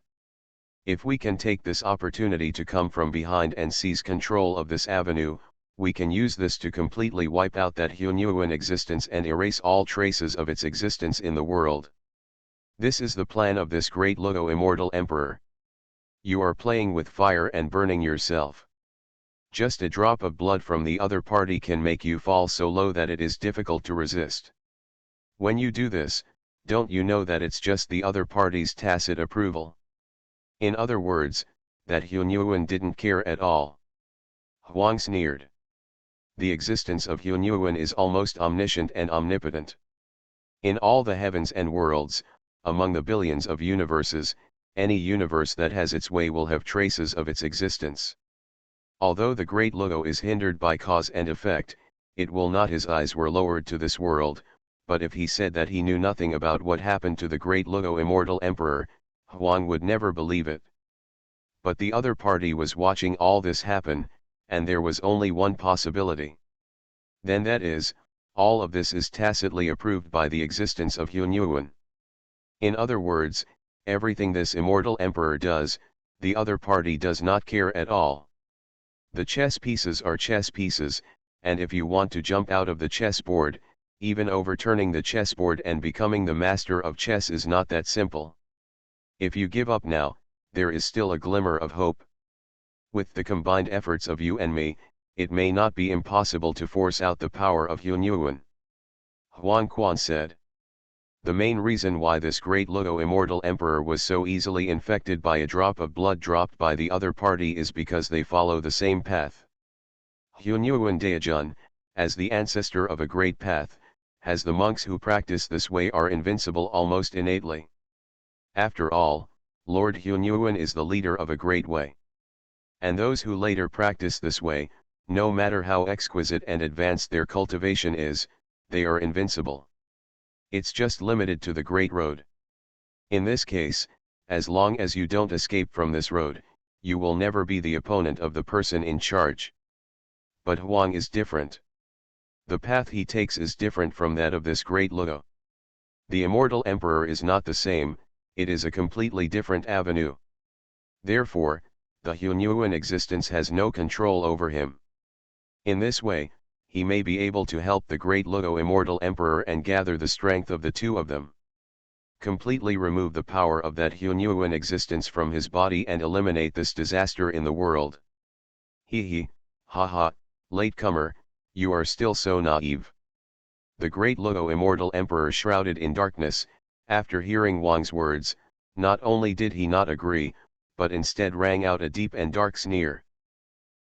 If we can take this opportunity to come from behind and seize control of this avenue, we can use this to completely wipe out that Hunyuan existence and erase all traces of its existence in the world. This is the plan of this great Lugo immortal emperor. You are playing with fire and burning yourself. Just a drop of blood from the other party can make you fall so low that it is difficult to resist. When you do this, don't you know that it's just the other party's tacit approval? In other words, that Hunyuan didn't care at all. Huang sneered. The existence of Hunyuan is almost omniscient and omnipotent. In all the heavens and worlds, among the billions of universes, any universe that has its way will have traces of its existence. Although the great Lugo is hindered by cause and effect, it will not his eyes were lowered to this world, but if he said that he knew nothing about what happened to the great Lugo immortal emperor, Huang would never believe it. But the other party was watching all this happen, and there was only one possibility. Then that is, all of this is tacitly approved by the existence of Hunyuan. In other words, everything this immortal emperor does, the other party does not care at all. The chess pieces are chess pieces, and if you want to jump out of the chessboard, even overturning the chessboard and becoming the master of chess is not that simple. If you give up now, there is still a glimmer of hope. With the combined efforts of you and me, it may not be impossible to force out the power of Hunyuan. Huang Quan said. The main reason why this great Lugo immortal emperor was so easily infected by a drop of blood dropped by the other party is because they follow the same path. Hunyuan Daejun, as the ancestor of a great path, has the monks who practice this way are invincible almost innately. After all, Lord Hunyuan is the leader of a great way. And those who later practice this way, No matter how exquisite and advanced their cultivation is, they are invincible. It's just limited to the Great Road. In this case, as long as you don't escape from this road, you will never be the opponent of the person in charge. But Huang is different. The path he takes is different from that of this great Luo. The immortal emperor is not the same, it is a completely different avenue. Therefore, the Hunyuan existence has no control over him. In this way, he may be able to help the great Luo immortal emperor and gather the strength of the two of them. Completely remove the power of that Hunyuan existence from his body and eliminate this disaster in the world. He, haha, latecomer, you are still so naive. The great Luo immortal emperor shrouded in darkness, after hearing Wang's words, not only did he not agree, but instead rang out a deep and dark sneer.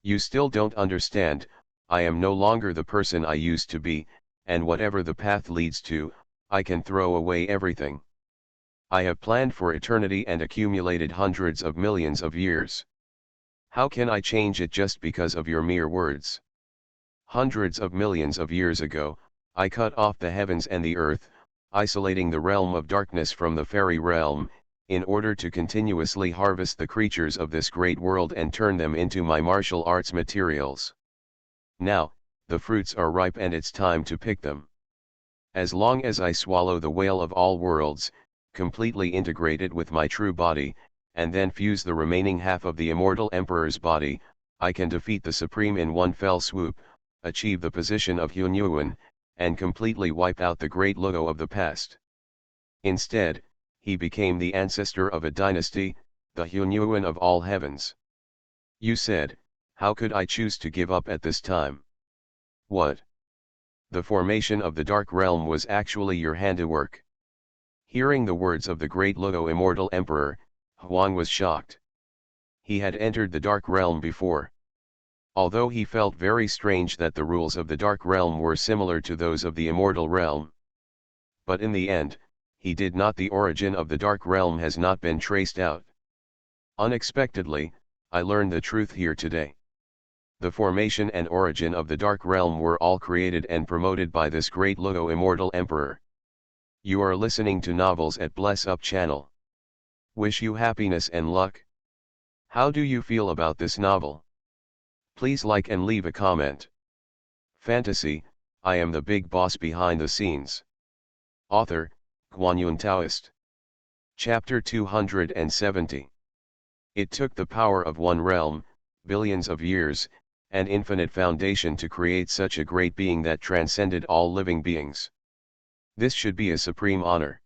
You still don't understand, I am no longer the person I used to be, and whatever the path leads to, I can throw away everything. I have planned for eternity and accumulated hundreds of millions of years. How can I change it just because of your mere words? Hundreds of millions of years ago, I cut off the heavens and the earth, isolating the realm of darkness from the fairy realm, in order to continuously harvest the creatures of this great world and turn them into my martial arts materials. Now, the fruits are ripe and it's time to pick them. As long as I swallow the whale of all worlds, completely integrated with my true body, and then fuse the remaining half of the immortal emperor's body, I can defeat the supreme in one fell swoop, achieve the position of Hunyuan, and completely wipe out the great Luo of the past. Instead, he became the ancestor of a dynasty, the Hunyuan of all heavens. You said, how could I choose to give up at this time? What? The formation of the Dark Realm was actually your handiwork. Hearing the words of the great Luo immortal emperor, Huang was shocked. He had entered the Dark Realm before. Although he felt very strange that the rules of the Dark Realm were similar to those of the Immortal Realm. But in the end, he did not. The origin of the Dark Realm has not been traced out. Unexpectedly, I learned the truth here today. The formation and origin of the Dark Realm were all created and promoted by this great Luo immortal emperor. You are listening to Novels at Bless Up channel. Wish you happiness and luck. How do you feel about this novel? Please like and leave a comment. Fantasy, I am the big boss behind the scenes. Author, Guanyun Taoist. Chapter 270. It took the power of one realm, billions of years, and infinite foundation to create such a great being that transcended all living beings. This should be a supreme honor.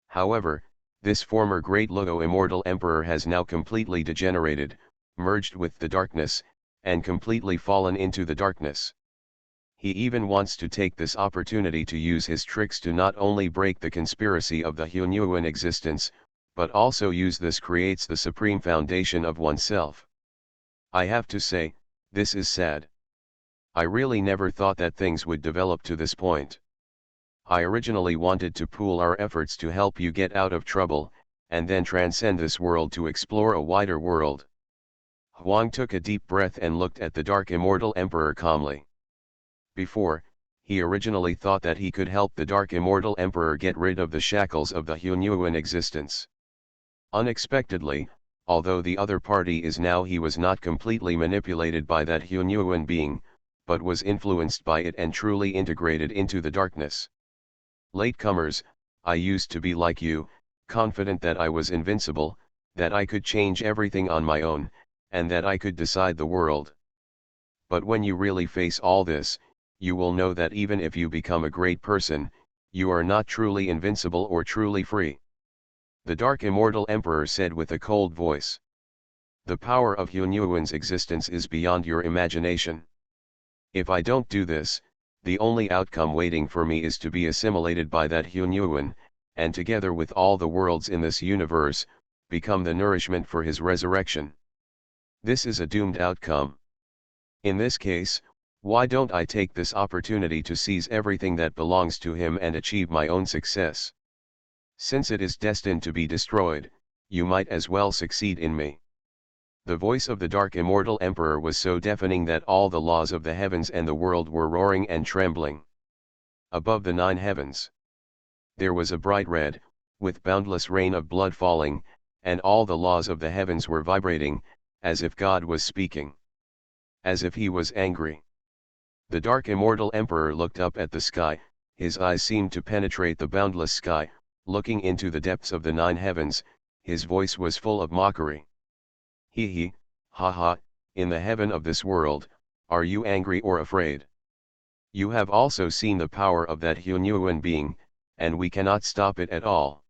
However, this former great Luo immortal emperor has now completely degenerated, merged with the darkness, and completely fallen into the darkness. He even wants to take this opportunity to use his tricks to not only break the conspiracy of the Hunyuan existence, but also use this creates the supreme foundation of oneself. I have to say, this is sad. I really never thought that things would develop to this point. I originally wanted to pool our efforts to help you get out of trouble, and then transcend this world to explore a wider world. Huang took a deep breath and looked at the Dark Immortal Emperor calmly. Before, he originally thought that he could help the Dark Immortal Emperor get rid of the shackles of the Hunyuan existence. Unexpectedly, although the other party is now, he was not completely manipulated by that Hunyuan being, but was influenced by it and truly integrated into the darkness. Latecomers, I used to be like you, confident that I was invincible, that I could change everything on my own, and that I could decide the world. But when you really face all this, you will know that even if you become a great person, you are not truly invincible or truly free. The Dark Immortal Emperor said with a cold voice. The power of Hunyuan's existence is beyond your imagination. If I don't do this, the only outcome waiting for me is to be assimilated by that Hunyuan, and together with all the worlds in this universe, become the nourishment for his resurrection. This is a doomed outcome. In this case, why don't I take this opportunity to seize everything that belongs to him and achieve my own success? Since it is destined to be destroyed, you might as well succeed in me. The voice of the Dark Immortal Emperor was so deafening that all the laws of the heavens and the world were roaring and trembling. Above the 9 heavens, there was a bright red, with boundless rain of blood falling, and all the laws of the heavens were vibrating, as if God was speaking. As if he was angry. The Dark Immortal Emperor looked up at the sky, his eyes seemed to penetrate the boundless sky, looking into the depths of the 9 heavens, his voice was full of mockery. He, ha ha, in the heaven of this world, are you angry or afraid? You have also seen the power of that Hunyuan being, and we cannot stop it at all.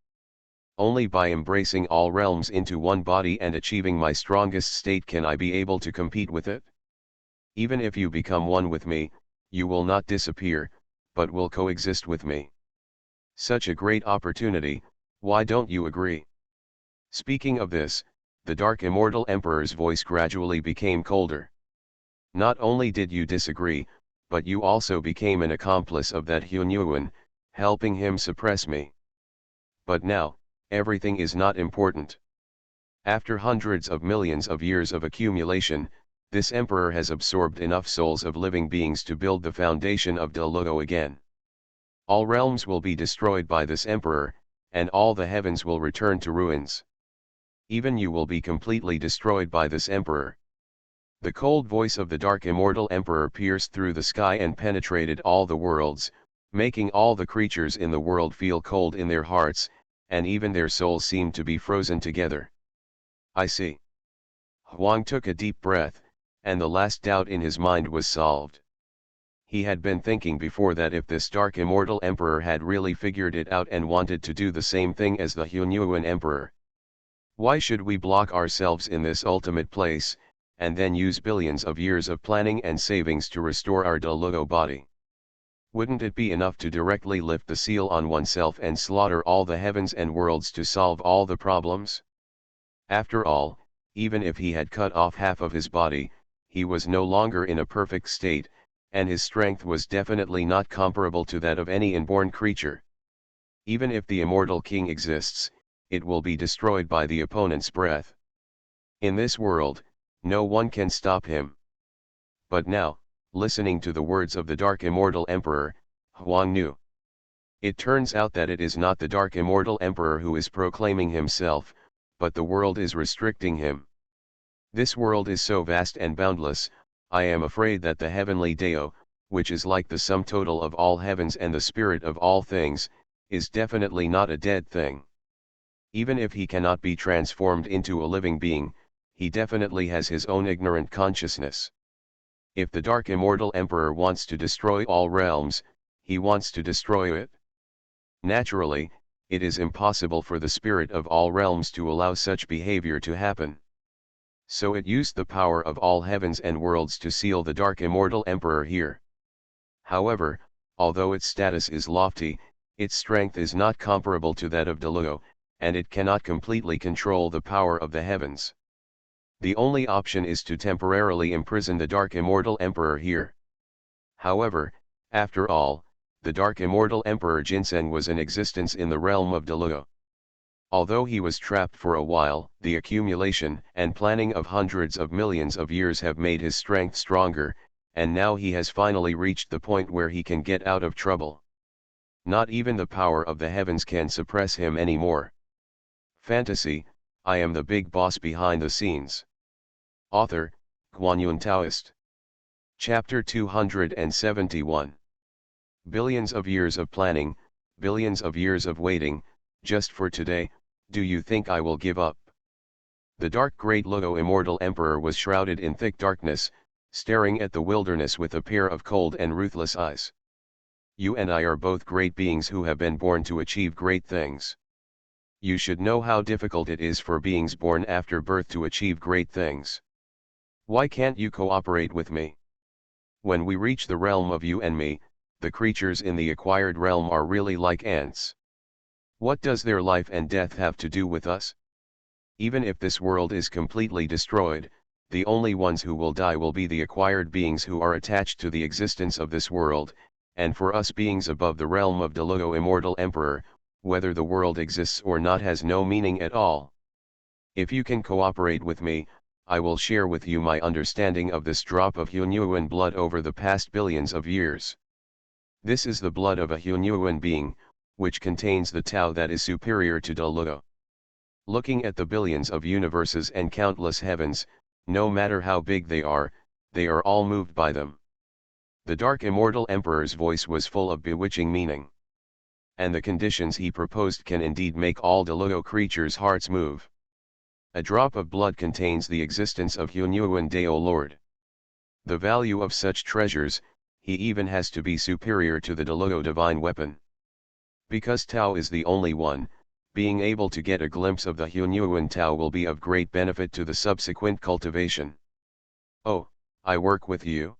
Only by embracing all realms into one body and achieving my strongest state can I be able to compete with it. Even if you become one with me, you will not disappear, but will coexist with me. Such a great opportunity, why don't you agree? Speaking of this, the Dark Immortal Emperor's voice gradually became colder. Not only did you disagree, but you also became an accomplice of that Hunyuan, helping him suppress me. But now, everything is not important. After hundreds of millions of years of accumulation, this emperor has absorbed enough souls of living beings to build the foundation of Delugo again. All realms will be destroyed by this emperor, and all the heavens will return to ruins. Even you will be completely destroyed by this emperor. The cold voice of the Dark Immortal Emperor pierced through the sky and penetrated all the worlds, making all the creatures in the world feel cold in their hearts, and even their souls seemed to be frozen together. I see. Huang took a deep breath, and the last doubt in his mind was solved. He had been thinking before that if this Dark Immortal Emperor had really figured it out and wanted to do the same thing as the Hunyuan Emperor. Why should we block ourselves in this ultimate place, and then use billions of years of planning and savings to restore our Delugo body? Wouldn't it be enough to directly lift the seal on oneself and slaughter all the heavens and worlds to solve all the problems? After all, even if he had cut off half of his body, he was no longer in a perfect state, and his strength was definitely not comparable to that of any inborn creature. Even if the immortal king exists, it will be destroyed by the opponent's breath. In this world, no one can stop him. But now, listening to the words of the Dark Immortal Emperor, Huang knew. It turns out that it is not the Dark Immortal Emperor who is proclaiming himself, but the world is restricting him. This world is so vast and boundless, I am afraid that the heavenly Deo, which is like the sum total of all heavens and the spirit of all things, is definitely not a dead thing. Even if he cannot be transformed into a living being, he definitely has his own ignorant consciousness. If the Dark Immortal Emperor wants to destroy all realms, he wants to destroy it. Naturally, it is impossible for the spirit of all realms to allow such behavior to happen. So it used the power of all heavens and worlds to seal the Dark Immortal Emperor here. However, although its status is lofty, its strength is not comparable to that of Delugo, and it cannot completely control the power of the heavens. The only option is to temporarily imprison the Dark Immortal Emperor here. However, after all, the Dark Immortal Emperor Jinsen was in existence in the realm of Delugo. Although he was trapped for a while, the accumulation and planning of hundreds of millions of years have made his strength stronger, and now he has finally reached the point where he can get out of trouble. Not even the power of the heavens can suppress him anymore. Fantasy, I am the big boss behind the scenes. Author, Guanyun Taoist. Chapter 271. Billions of years of planning, billions of years of waiting, just for today, do you think I will give up? The dark great Lugo immortal emperor was shrouded in thick darkness, staring at the wilderness with a pair of cold and ruthless eyes. You and I are both great beings who have been born to achieve great things. You should know how difficult it is for beings born after birth to achieve great things. Why can't you cooperate with me? When we reach the realm of you and me, the creatures in the acquired realm are really like ants. What does their life and death have to do with us? Even if this world is completely destroyed, the only ones who will die will be the acquired beings who are attached to the existence of this world, and for us beings above the realm of Delugo Immortal Emperor, whether the world exists or not has no meaning at all. If you can cooperate with me, I will share with you my understanding of this drop of Hunyuan blood over the past billions of years. This is the blood of a Hunyuan being, which contains the Tao that is superior to Daluo. Looking at the billions of universes and countless heavens, no matter how big they are all moved by them. The Dark Immortal Emperor's voice was full of bewitching meaning. And the conditions he proposed can indeed make all Daluo creatures' hearts move. A drop of blood contains the existence of Hunyuan Day, O Lord. The value of such treasures, he even has to be superior to the Daluo divine weapon. Because Tao is the only one, being able to get a glimpse of the Hunyuan Tao will be of great benefit to the subsequent cultivation. Oh, I work with you?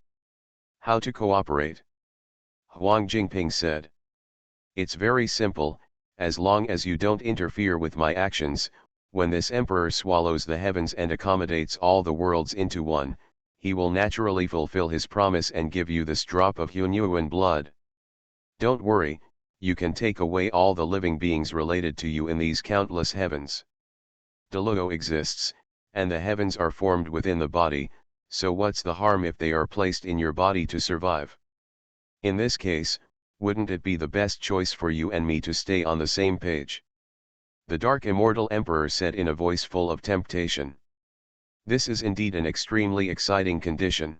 How to cooperate? Huang Jingping said. It's very simple, as long as you don't interfere with my actions. When this emperor swallows the heavens and accommodates all the worlds into one, he will naturally fulfill his promise and give you this drop of Hunyuan blood. Don't worry, you can take away all the living beings related to you in these countless heavens. Daluo exists, and the heavens are formed within the body, so what's the harm if they are placed in your body to survive? In this case, wouldn't it be the best choice for you and me to stay on the same page? The Dark Immortal Emperor said in a voice full of temptation. This is indeed an extremely exciting condition.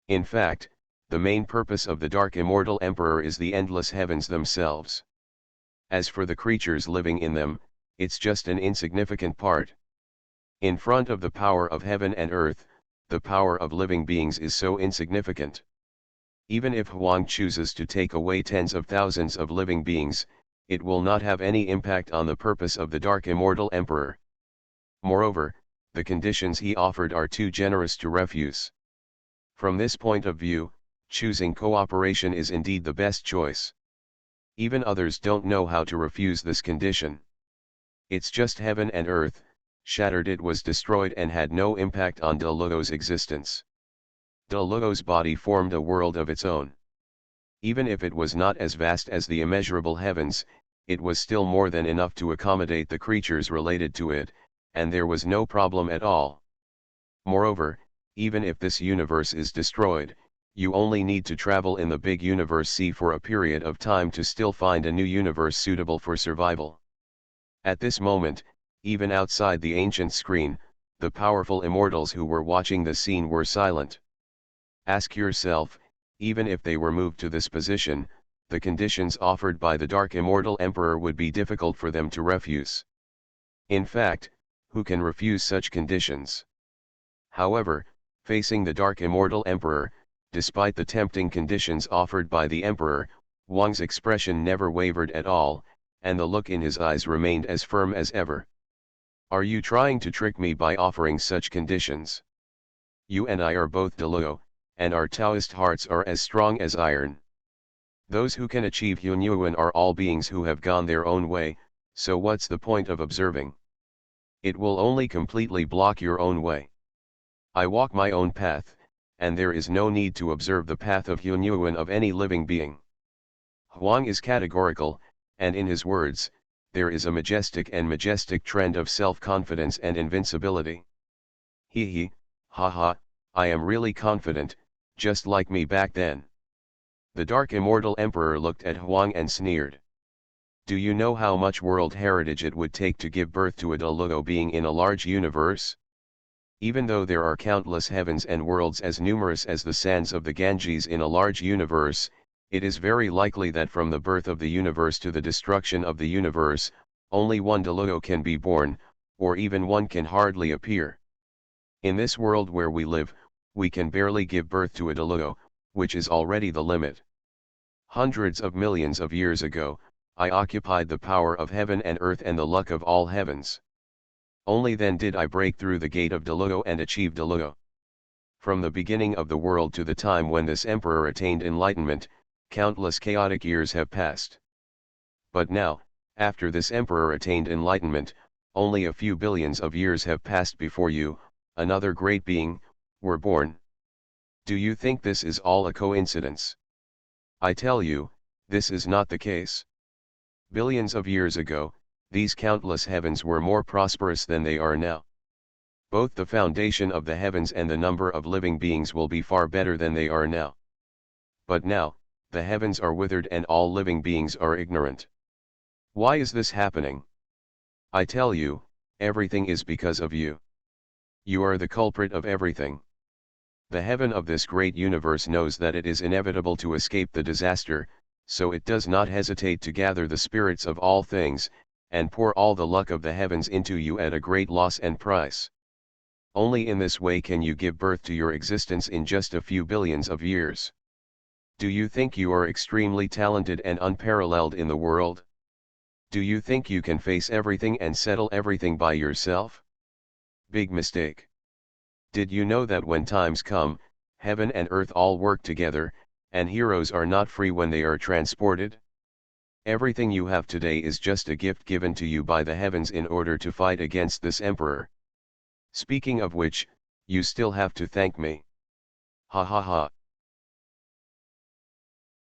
In fact, the main purpose of the Dark Immortal Emperor is the endless heavens themselves. As for the creatures living in them, it's just an insignificant part. In front of the power of heaven and earth, the power of living beings is so insignificant. Even if Huang chooses to take away tens of thousands of living beings, it will not have any impact on the purpose of the Dark Immortal Emperor. Moreover, the conditions he offered are too generous to refuse. From this point of view, choosing cooperation is indeed the best choice. Even others don't know how to refuse this condition. It's just heaven and earth, shattered, it was destroyed and had no impact on Daluo's existence. Daluo's body formed a world of its own. Even if it was not as vast as the immeasurable heavens, it was still more than enough to accommodate the creatures related to it, and there was no problem at all. Moreover, even if this universe is destroyed, you only need to travel in the big universe sea for a period of time to still find a new universe suitable for survival. At this moment, even outside the ancient screen, the powerful immortals who were watching the scene were silent. Ask yourself, even if they were moved to this position, the conditions offered by the Dark Immortal Emperor would be difficult for them to refuse. In fact, who can refuse such conditions? However, facing the Dark Immortal Emperor, despite the tempting conditions offered by the Emperor, Wang's expression never wavered at all, and the look in his eyes remained as firm as ever. Are you trying to trick me by offering such conditions? You and I are both Daluo, and our Taoist hearts are as strong as iron. Those who can achieve Hunyuan are all beings who have gone their own way, so what's the point of observing? It will only completely block your own way. I walk my own path, and there is no need to observe the path of Hunyuan of any living being. Huang is categorical, and in his words, there is a majestic trend of self-confidence and invincibility. He, ha, I am really confident, just like me back then. The Dark Immortal Emperor looked at Huang and sneered. Do you know how much world heritage it would take to give birth to a Daluo being in a large universe? Even though there are countless heavens and worlds as numerous as the sands of the Ganges in a large universe, it is very likely that from the birth of the universe to the destruction of the universe, only one Daluo can be born, or even one can hardly appear. In this world where we live, we can barely give birth to a Daluo, which is already the limit. Hundreds of millions of years ago, I occupied the power of heaven and earth and the luck of all heavens. Only then did I break through the gate of Daluo and achieve Daluo. From the beginning of the world to the time when this emperor attained enlightenment, countless chaotic years have passed. But now, after this emperor attained enlightenment, only a few billions of years have passed before you, another great being, were born. Do you think this is all a coincidence? I tell you, this is not the case. Billions of years ago, these countless heavens were more prosperous than they are now. Both the foundation of the heavens and the number of living beings will be far better than they are now. But now, the heavens are withered and all living beings are ignorant. Why is this happening? I tell you, everything is because of you. You are the culprit of everything. The heaven of this great universe knows that it is inevitable to escape the disaster, so it does not hesitate to gather the spirits of all things, and pour all the luck of the heavens into you at a great loss and price. Only in this way can you give birth to your existence in just a few billions of years. Do you think you are extremely talented and unparalleled in the world? Do you think you can face everything and settle everything by yourself? Big mistake. Did you know that when times come, heaven and earth all work together, and heroes are not free when they are transported? Everything you have today is just a gift given to you by the heavens in order to fight against this emperor. Speaking of which, you still have to thank me. Ha ha ha.